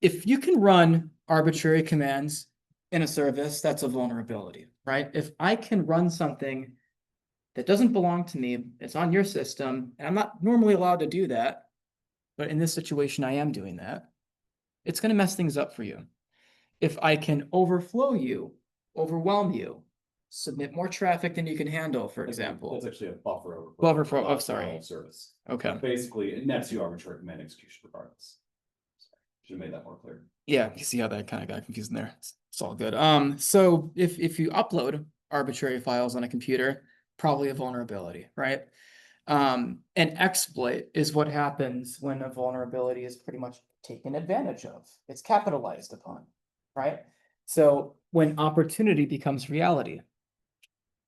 If you can run arbitrary commands in a service, that's a vulnerability, right? If I can run something that doesn't belong to me, it's on your system, and I'm not normally allowed to do that, but in this situation, I am doing that, it's going to mess things up for you. If I can overflow you, overwhelm you, submit more traffic than you can handle, for example. That's actually a buffer over. Buffer for, oh, sorry. Service. Okay. Basically, it nets you arbitrary command execution regardless. Should have made that more clear. Yeah, you see how that kind of got confusing there. It's all good. So if you upload arbitrary files on a computer, probably a vulnerability, right? An exploit is what happens when a vulnerability is pretty much taken advantage of. It's capitalized upon, right? So when opportunity becomes reality,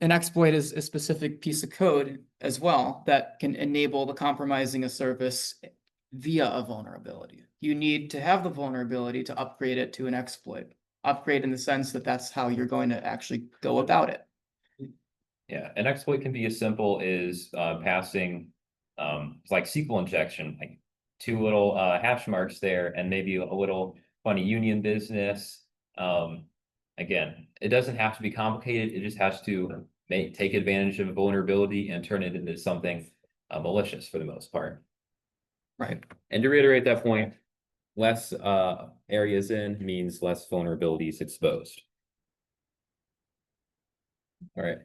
an exploit is a specific piece of code as well that can enable the compromising a service via a vulnerability. You need to have the vulnerability to upgrade it to an exploit. Upgrade in the sense that that's how you're going to actually go about it. Yeah, an exploit can be as simple as passing like SQL injection, like two little hash marks there, and maybe a little funny union business. Again, it doesn't have to be complicated. It just has to take advantage of a vulnerability and turn it into something malicious for the most part. Right. And to reiterate that point, less areas in means less vulnerabilities exposed. All right.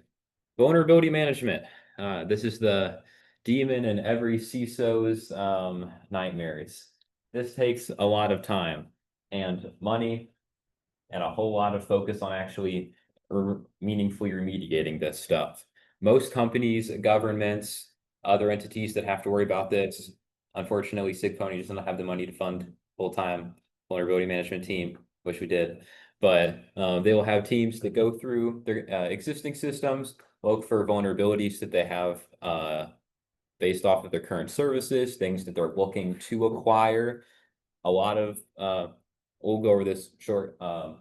Vulnerability management. This is the demon in every CISO's nightmares. This takes a lot of time and money and a whole lot of focus on actually meaningfully remediating this stuff. Most companies, governments, other entities that have to worry about this, unfortunately, SIGPwny does not have the money to fund full-time vulnerability management team, which we did. But they will have teams that go through their existing systems, look for vulnerabilities that they have based off of their current services, things that they're looking to acquire. A lot of, we'll go over this short, I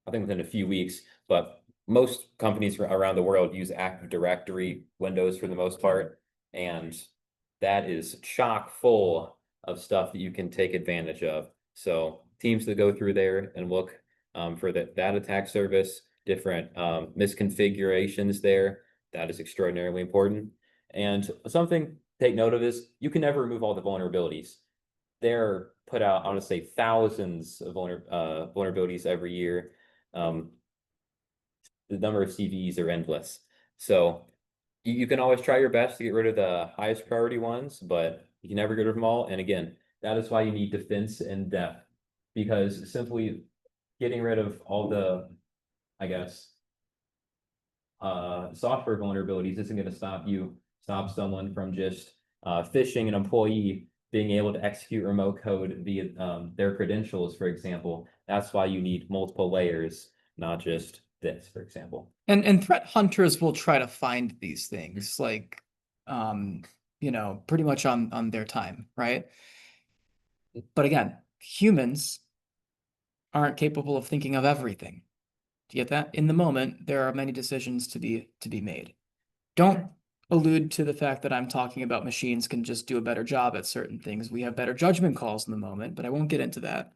think within a few weeks, but most companies around the world use Active Directory Windows for the most part, and that is chock full of stuff that you can take advantage of. So teams that go through there and look for that attack service, different misconfigurations there, that is extraordinarily important. And something to take note of is you can never remove all the vulnerabilities. They're put out, I want to say, thousands of vulnerabilities every year. The number of CVs are endless. So you can always try your best to get rid of the highest priority ones, but you can never get rid of them all. And again, that is why you need defense in depth, because simply getting rid of all the, I guess, software vulnerabilities isn't going to stop someone from just phishing an employee being able to execute remote code via their credentials, for example. That's why you need multiple layers, not just this, for example. And threat hunters will try to find these things like, you know, pretty much on their time, right? But again, humans aren't capable of thinking of everything. Do you get that? In the moment, there are many decisions to be made. Don't allude to the fact that I'm talking about machines can just do a better job at certain things. We have better judgment calls in the moment, but I won't get into that.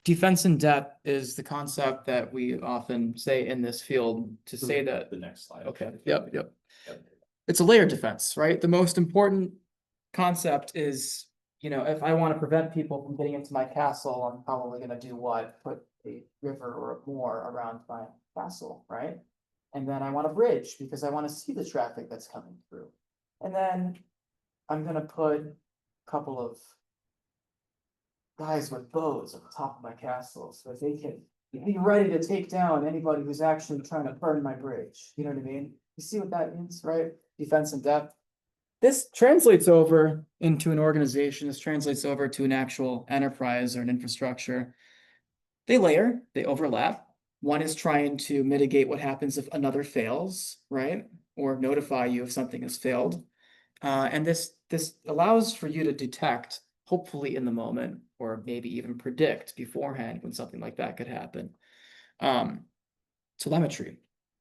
Defense in depth is the concept that we often say in this field to say that. The next slide. Okay, yep. It's a layered defense, right? The most important concept is, you know, if I want to prevent people from getting into my castle, I'm probably going to do what? Put a river or a moor around my castle, right? And then I want a bridge because I want to see the traffic that's coming through. And then I'm going to put a couple of guys with bows at the top of my castle so that they can be ready to take down anybody who's actually trying to burn my bridge. You know what I mean? You see what that means, right? Defense in depth. This translates over into an organization. This translates over to an actual enterprise or an infrastructure. They layer, they overlap. One is trying to mitigate what happens if another fails, right? Or notify you if something has failed. And this allows for you to detect, hopefully in the moment, or maybe even predict beforehand when something like that could happen. Telemetry.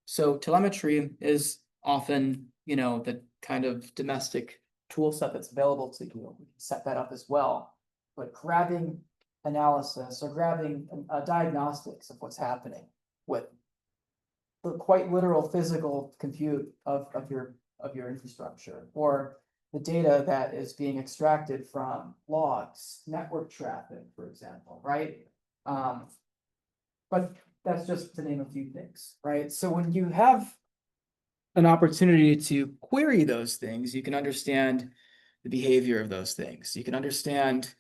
So telemetry is often, the kind of domestic tool set that's available to you. We can set that up as well. But grabbing analysis or grabbing diagnostics of what's happening with the quite literal physical compute of your infrastructure, or the data that is being extracted from logs, network traffic, for example, right? But that's just to name a few things, right? So when you have an opportunity to query those things, you can understand the behavior of those things. You can understand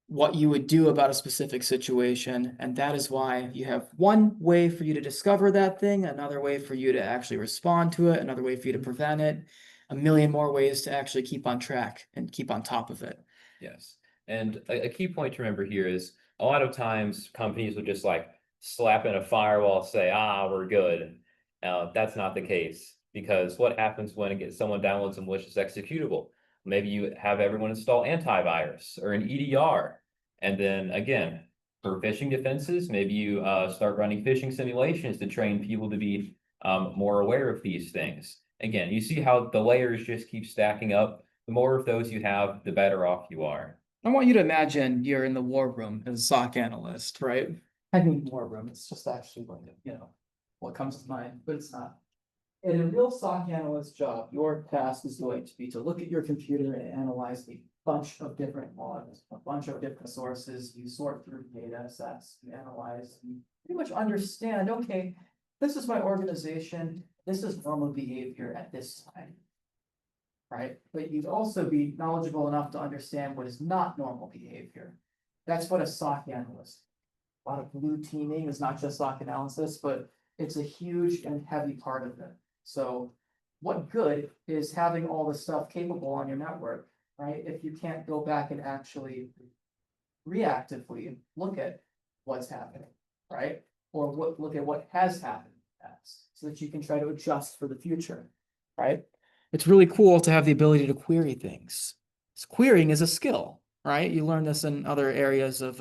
what you would do about a specific situation. And that is why you have one way for you to discover that thing, another way for you to actually respond to it, another way for you to prevent it, a million more ways to actually keep on track and keep on top of it. Yes. And a key point to remember here is a lot of times companies will just like slap in a firewall, say, we're good. That's not the case, because what happens when someone downloads a malicious executable? Maybe you have everyone install antivirus or an EDR. And then again, for phishing defenses, maybe you start running phishing simulations to train people to be more aware of these things. Again, you see how the layers just keep stacking up. The more of those you have, the better off you are. I want you to imagine you're in the war room as a SOC analyst, right? I mean, war room, it's just actually like, what comes to mind, but it's not. In a real SOC analyst job, your task is going to be to look at your computer and analyze a bunch of different logs, a bunch of different sources. You sort through data sets, you analyze, you pretty much understand, okay, this is my organization, this is normal behavior at this time. Right? But you'd also be knowledgeable enough to understand what is not normal behavior. That's what a SOC analyst. A lot of blue teaming is not just SOC analysis, but it's a huge and heavy part of it. So what good is having all the stuff capable on your network, right? If you can't go back and actually reactively look at what's happening, right? Or look at what has happened in the past, so that you can try to adjust for the future, right? It's really cool to have the ability to query things. So querying is a skill, right? You learn this in other areas of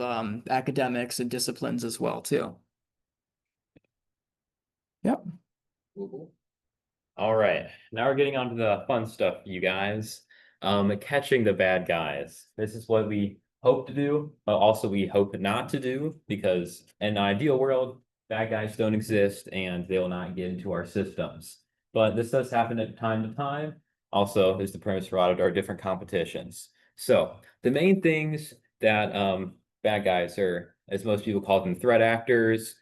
academics and disciplines as well, too. Yep. All right, now we're getting on to the fun stuff, you guys. Catching the bad guys. This is what we hope to do, but also we hope not to do, because in an ideal world, bad guys don't exist and they will not get into our systems. But this does happen at time to time. Also, is the premise for our different competitions. So the main things that bad guys are, as most people call them, threat actors.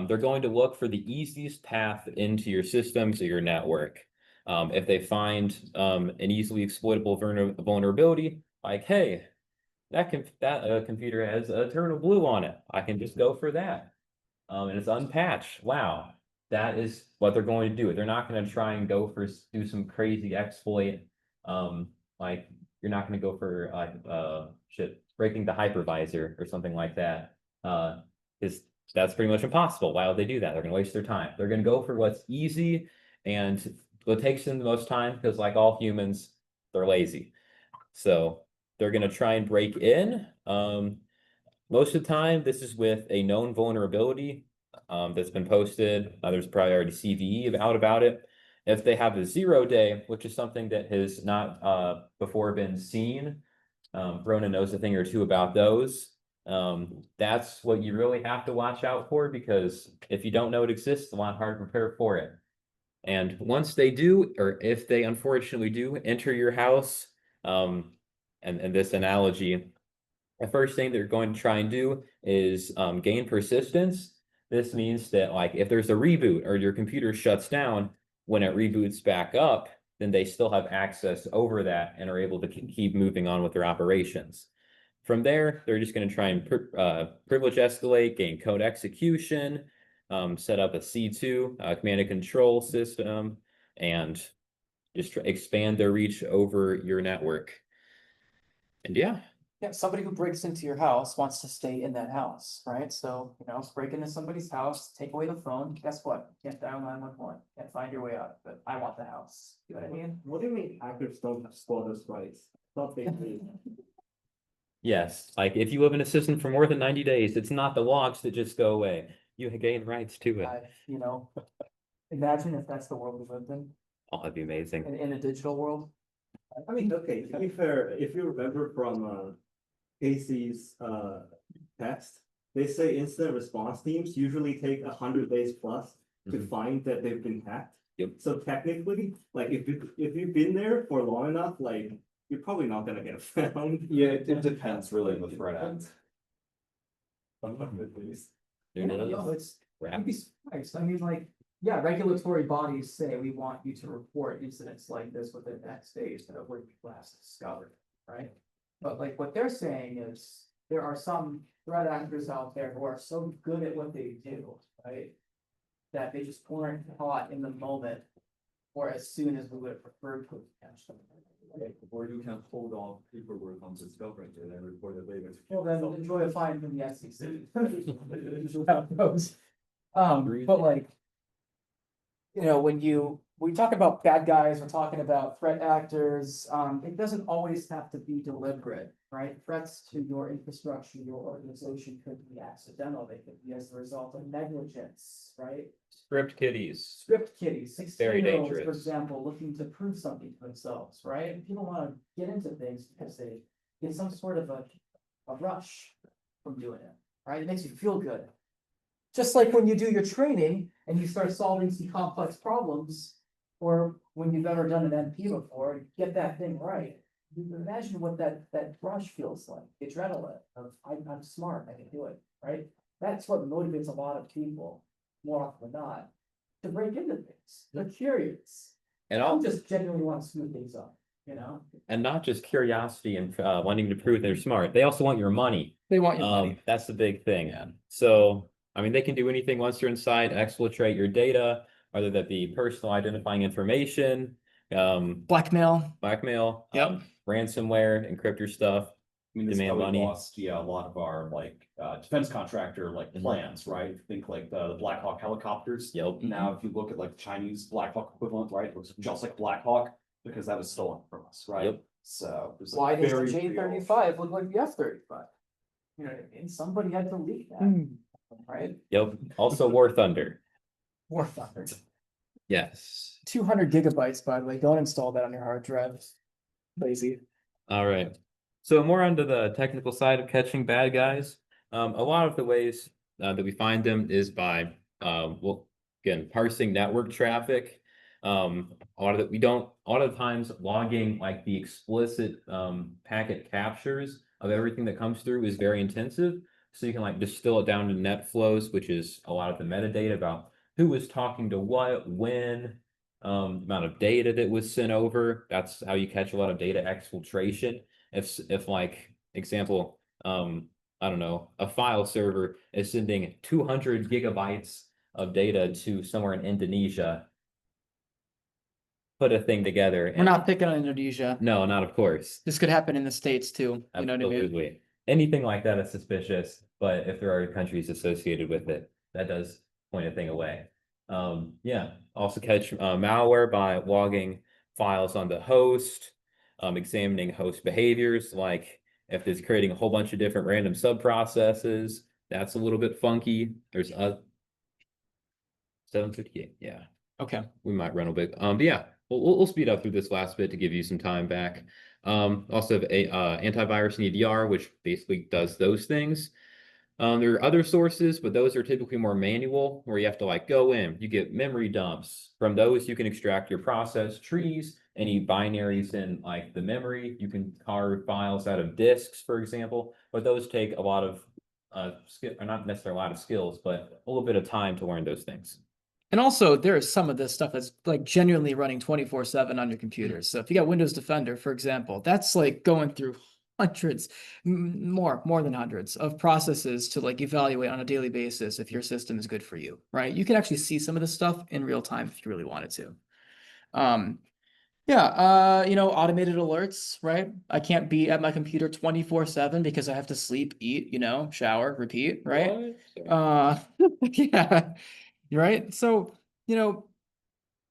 They're going to look for the easiest path into your systems or your network. If they find an easily exploitable vulnerability, like, hey, that computer has a terminal blue on it, I can just go for that. And it's unpatched. Wow. That is what they're going to do. They're not going to try and do some crazy exploit. Like you're not going to go for breaking the hypervisor or something like that. Because that's pretty much impossible. Why would they do that? They're going to waste their time. They're going to go for what's easy and what takes them the most time, because like all humans, they're lazy. So they're going to try and break in. Most of the time, this is with a known vulnerability that's been posted. There's probably already CVE out about it. If they have a 0 day, which is something that has not before been seen, Ronan knows a thing or two about those. That's what you really have to watch out for, because if you don't know it exists, it's a lot harder to prepare for it. And once they do, or if they unfortunately do enter your house, and this analogy, the first thing they're going to try and do is gain persistence. This means that like if there's a reboot or your computer shuts down, when it reboots back up, then they still have access over that and are able to keep moving on with their operations. From there, they're just going to try and privilege escalate, gain code execution, set up a C2 command and control system, and just expand their reach over your network. And yeah, Yeah, somebody who breaks into your house wants to stay in that house, right? So, break into somebody's house, take away the phone, guess what? Can't dial 911, can't find your way out, but I want the house. You know what I mean? What do you mean hackers don't have spoilers rights? Thought they did. yes, like if you live in a system for more than 90 days, it's not the logs that just go away. You gain rights to it. Imagine if that's the world we lived in, Oh, that'd be amazing. in a digital world. I mean, okay, to be fair, if you remember from Casey's text, they say incident response teams usually take 100 days plus to Mhm. find that they've been hacked. Yep. So technically, like if you've been there for long enough, like you're probably not gonna get found. Yeah, it depends really on the threat end. You're Yeah, not- no, it's, Wrap. you'd be surprised. I mean, like, yeah, regulatory bodies say we want you to report incidents like this within X days that were last discovered, right? But like what they're saying is there are some threat actors out there who are so good at what they do, right? That they just weren't caught in the moment or as soon as we would have preferred to catch them. Or you can hold off paperwork on discovering it and report it later. Well, then enjoy a fine from the SEC. Usually how it goes. But like, when we talk about bad guys, we're talking about threat actors, it doesn't always have to be deliberate, right? Threats to your infrastructure, your organization could be accidental, they could be as a result of negligence, right? Script kiddies. Script kiddies, Very 16-year-olds, for dangerous. example, looking to prove something to themselves, right? People wanna get into things because they get some sort of a rush from doing it, right? It makes you feel good. Just like when you do your training and you start solving some complex problems, or when you've ever done an NP before, get that thing right. You can imagine what that rush feels like, the adrenaline of I'm smart, I can do it, right? That's what motivates a lot of people, more often than not, to break into things. They're curious. And I all, just genuinely want to smooth things up, and not just curiosity and wanting to prove they're smart. They also want your money. They want your money. That's the big thing. Yeah. So, I mean, they can do anything once they're inside, exfiltrate your data, whether that be personal identifying information, Blackmail. blackmail, Yep. ransomware, encrypt your stuff. I mean, this is Demand how we money. lost, a lot of our defense contractor plans, right? Think like the Black Hawk helicopters. Yep. Now, if you look at like Chinese Black Hawk equivalent, right, it looks just like Black Hawk because that was stolen from us, right? Yep. So. there's a Why does the very J35 look like the F-35? You know what I mean? Somebody had to leak that, right? Yep. Also War Thunder. War Thunder. Yes. 200 gigabytes, by the way. Don't install that on your hard drive. Lazy. All right. So more onto the technical side of catching bad guys. A lot of the ways that we find them is by again, parsing network traffic. A lot of the times logging like the explicit packet captures of everything that comes through is very intensive. So you can like distill it down to net flows, which is a lot of the metadata about who was talking to what, when, amount of data that was sent over. That's how you catch a lot of data exfiltration. If like example, I don't know, a file server is sending 200 gigabytes of data to somewhere in Indonesia, put a thing together. We're not picking on Indonesia. No, not of course. This could happen in the States too. You know what I mean? Absolutely. Anything like that is suspicious, but if there are countries associated with it, that does point a thing away. Yeah, also catch malware by logging files on the host, examining host behaviors, like if it's creating a whole bunch of different random sub-processes, that's a little bit funky. There's 758, yeah. Okay. We might run a bit. But yeah, we'll speed up through this last bit to give you some time back. Also have a antivirus and EDR, which basically does those things. There are other sources, but those are typically more manual, where you have to like go in, you get memory dumps. From those, you can extract your process trees, any binaries in like the memory. You can carve files out of disks, for example, but those take a lot of skill, or not necessarily a lot of skills, but a little bit of time to learn those things. And also there is some of this stuff that's like genuinely running 24/7 on your computer. So if you got Windows Defender, for example, that's like going through hundreds, more than hundreds of processes to like evaluate on a daily basis if your system is good for you, right? You can actually see some of this stuff in real time if you really wanted to. Yeah, automated alerts, right? I can't be at my computer 24/7 because I have to sleep, eat, shower, repeat, right? Yeah, right. So,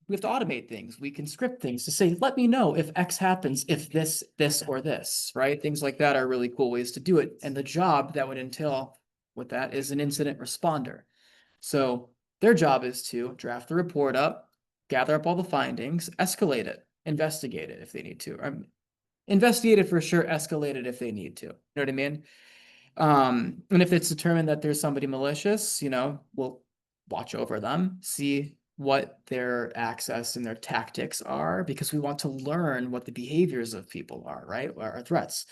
we have to automate things. We can script things to say, let me know if X happens, if this, or this, right? Things like that are really cool ways to do it. And the job that would entail with that is an incident responder. So their job is to draft the report up, gather up all the findings, escalate it, investigate it if they need to. Investigate it for sure, escalate it if they need to. You know what I mean? And if it's determined that there's somebody malicious, we'll watch over them, see what their access and their tactics are, because we want to learn what the behaviors of people are, right? Or threats.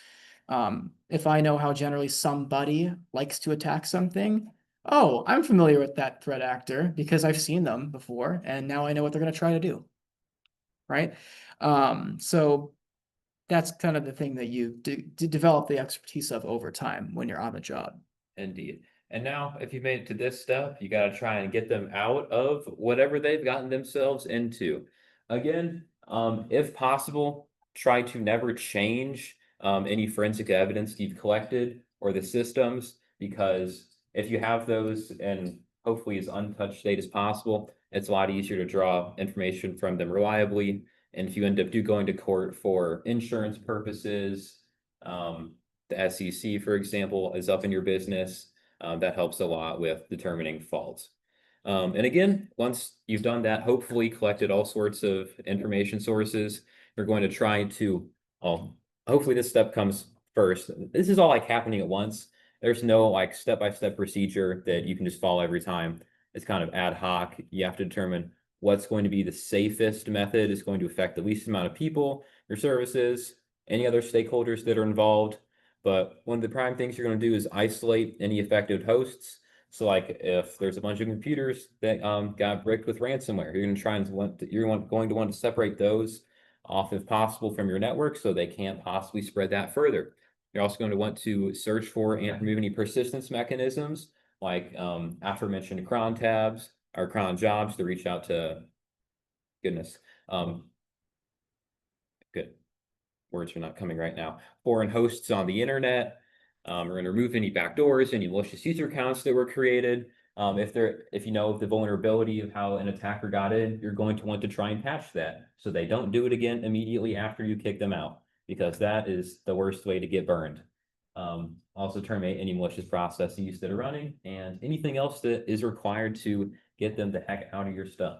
If I know how generally somebody likes to attack something, oh, I'm familiar with that threat actor because I've seen them before, and now I know what they're going to try to do, right? So that's kind of the thing that you develop the expertise of over time when you're on the job. Indeed. And now, if you've made it to this step, you got to try and get them out of whatever they've gotten themselves into. Again, if possible, try to never change any forensic evidence you've collected or the systems, because if you have those in hopefully as untouched state as possible, it's a lot easier to draw information from them reliably. And if you end up going to court for insurance purposes, the SEC, for example, is up in your business. That helps a lot with determining faults. And again, once you've done that, hopefully collected all sorts of information sources, you're going to try to, hopefully this step comes first. This is all like happening at once. There's no like step-by-step procedure that you can just follow every time. It's kind of ad hoc. You have to determine what's going to be the safest method, is going to affect the least amount of people, your services, any other stakeholders that are involved. But one of the prime things you're going to do is isolate any affected hosts. So like if there's a bunch of computers that got bricked with ransomware, you're going to try and going to want to separate those off if possible from your network so they can't possibly spread that further. You're also going to want to search for and remove any persistence mechanisms like aforementioned cron tabs or cron jobs to reach out to, goodness, good. Words are not coming right now. Foreign hosts on the internet. We're going to remove any backdoors, any malicious user accounts that were created. If you know the vulnerability of how an attacker got in, you're going to want to try and patch that so they don't do it again immediately after you kick them out, because that is the worst way to get burned. Also terminate any malicious processes that are running and anything else that is required to get them the heck out of your stuff.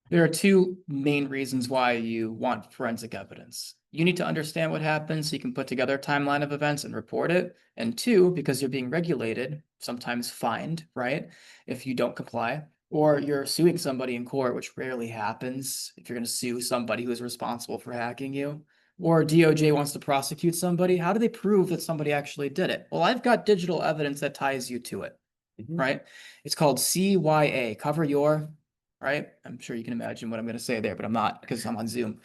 There are two main reasons why you want forensic evidence. You need to understand what happened so you can put together a timeline of events and report it. And two, because you're being regulated, sometimes fined, right? If you don't comply, or you're suing somebody in court, which rarely happens if you're going to sue somebody who is responsible for hacking you. Or DOJ wants to prosecute somebody. How do they prove that somebody actually did it? Well, I've got digital evidence that ties you to it, right? It's called CYA, cover your, right? I'm sure you can imagine what I'm going to say there, but I'm not because I'm on Zoom.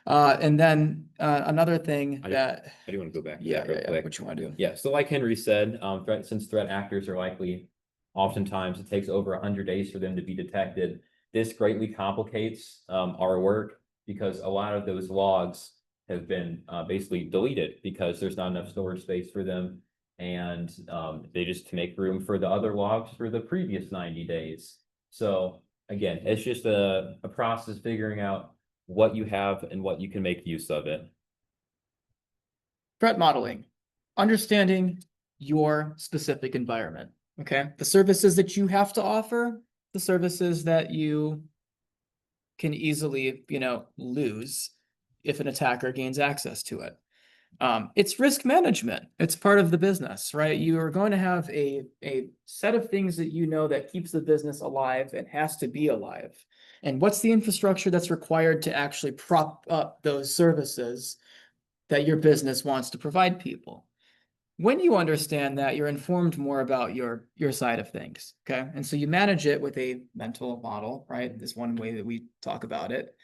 And then another thing that I do want to go back to yeah, that real quick. What you want to do? Yeah, so like Henry said, since threat actors are likely, oftentimes it takes over 100 days for them to be detected. This greatly complicates our work because a lot of those logs have been basically deleted because there's not enough storage space for them, and they just make room for the other logs for the previous 90 days. So again, it's just a process figuring out what you have and what you can make use of it. Threat modeling, understanding your specific environment, okay? The services that you have to offer, the services that you can easily, lose if an attacker gains access to it. It's risk management. It's part of the business, right? You are going to have a set of things that that keeps the business alive and has to be alive. And what's the infrastructure that's required to actually prop up those services that your business wants to provide people? When you understand that, you're informed more about your side of things, okay? And so you manage it with a mental model, right? Is one way that we talk about it.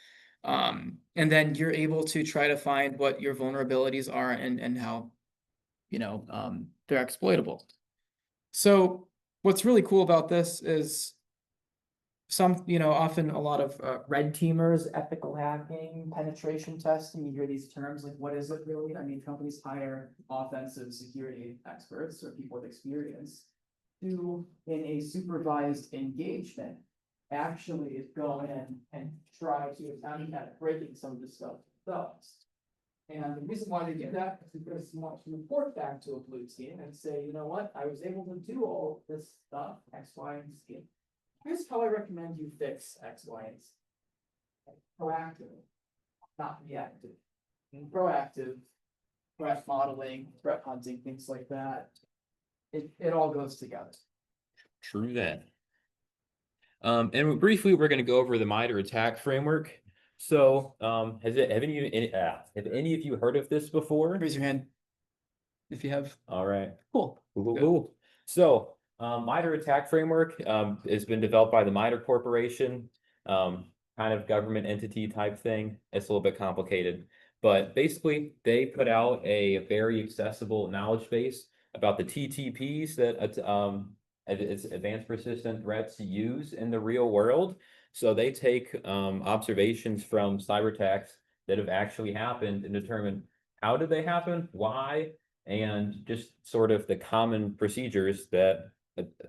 And then you're able to try to find what your vulnerabilities are and how they're exploitable. So what's really cool about this is often a lot of red teamers, ethical hacking, penetration testing, you hear these terms like, what is it really? I mean, companies hire offensive security experts or people with experience to, in a supervised engagement, actually go in and try to attempt at breaking some of this stuff themselves. And the reason why they do that is because you want to report back to a blue team and say, you know what, I was able to do all this stuff, X, Y, and Z. Here's how I recommend you fix X, Y, and Z. Proactive, not reactive. And proactive, threat modeling, threat hunting, things like that. It all goes together. True that. And briefly, we're going to go over the MITRE attack framework. So, have any of you heard of this before? Raise your hand if you have. All right. Cool. Cool. So, MITRE attack framework has been developed by the MITRE Corporation, kind of government entity type thing. It's a little bit complicated, but basically they put out a very accessible knowledge base about the TTPs that it's advanced persistent threats use in the real world. So they take observations from cyber attacks that have actually happened and determine how did they happen, why, and just sort of the common procedures that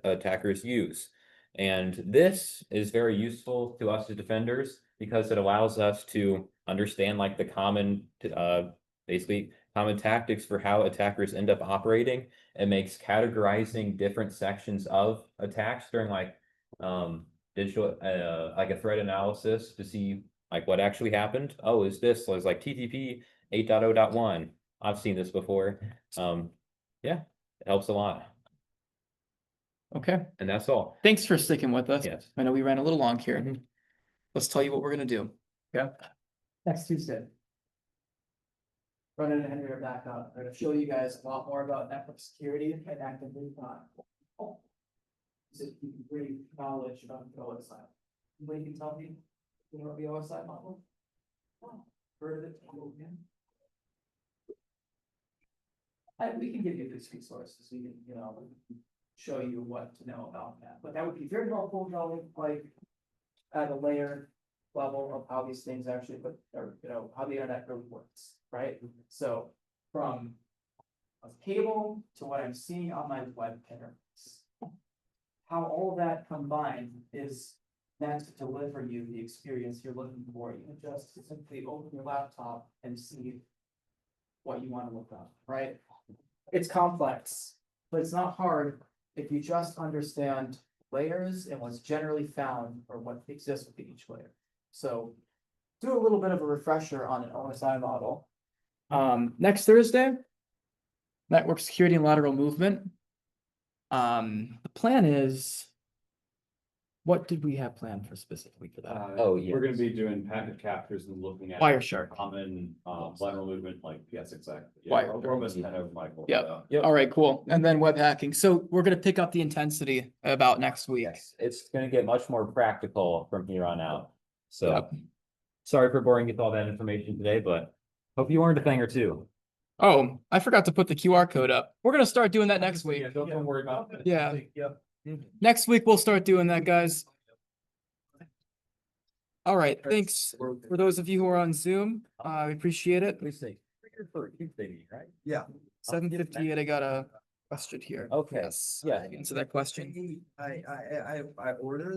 attackers use. And this is very useful to us as defenders because it allows us to understand like the common, basically common tactics for how attackers end up operating. It makes categorizing different sections of attacks during like digital, like a threat analysis to see like what actually happened. Oh, is this was like TTP 8.0.1. I've seen this before. Yeah, it helps a lot. Okay. And that's all. Thanks for sticking with us. Yes. I know we ran a little long here. Let's tell you what we're gonna do. Okay. Next Tuesday. Ronan and Henry are back up. I'm gonna show you guys a lot more about network security and actively not. So you can bring knowledge about the OSI. Anybody can tell me, you know what the OSI model? Heard of it? We can give you these resources. We can, show you what to know about that, but that would be very helpful, like at a layer level of how these things actually, how the internet really works, right? So from a cable to what I'm seeing on my web interface, how all that combined is meant to deliver you the experience you're looking for. You can just simply open your laptop and see what you want to look up, right? It's complex, but it's not hard if you just understand layers and what's generally found or what exists with each layer. So do a little bit of a refresher on an OSI model. Next Thursday, network security and lateral movement. The plan is, what did we have planned for specifically for that? We're gonna be doing packet captures and looking at Wireshark. common lateral movement, like, yes, exactly. Yeah, Wire. we're almost kind of Michael. Yep. Yep. All right, cool. And then web hacking. So we're gonna pick up the intensity about next week. Yes, it's going to get much more practical from here on out. So Yep. sorry for boring you with all that information today, but hope you learned a thing or two. Oh, I forgot to put the QR code up. We're gonna start doing that next week. Yeah, don't worry about it. Yeah. Yep. Next week, we'll start doing that, guys. All right, thanks for those of you who are on Zoom. I appreciate it. Let me see. We're here for a Tuesday meeting, right? Yeah. 7:58, I got a question here. Okay. Yes. Yeah. Answer that question. I ordered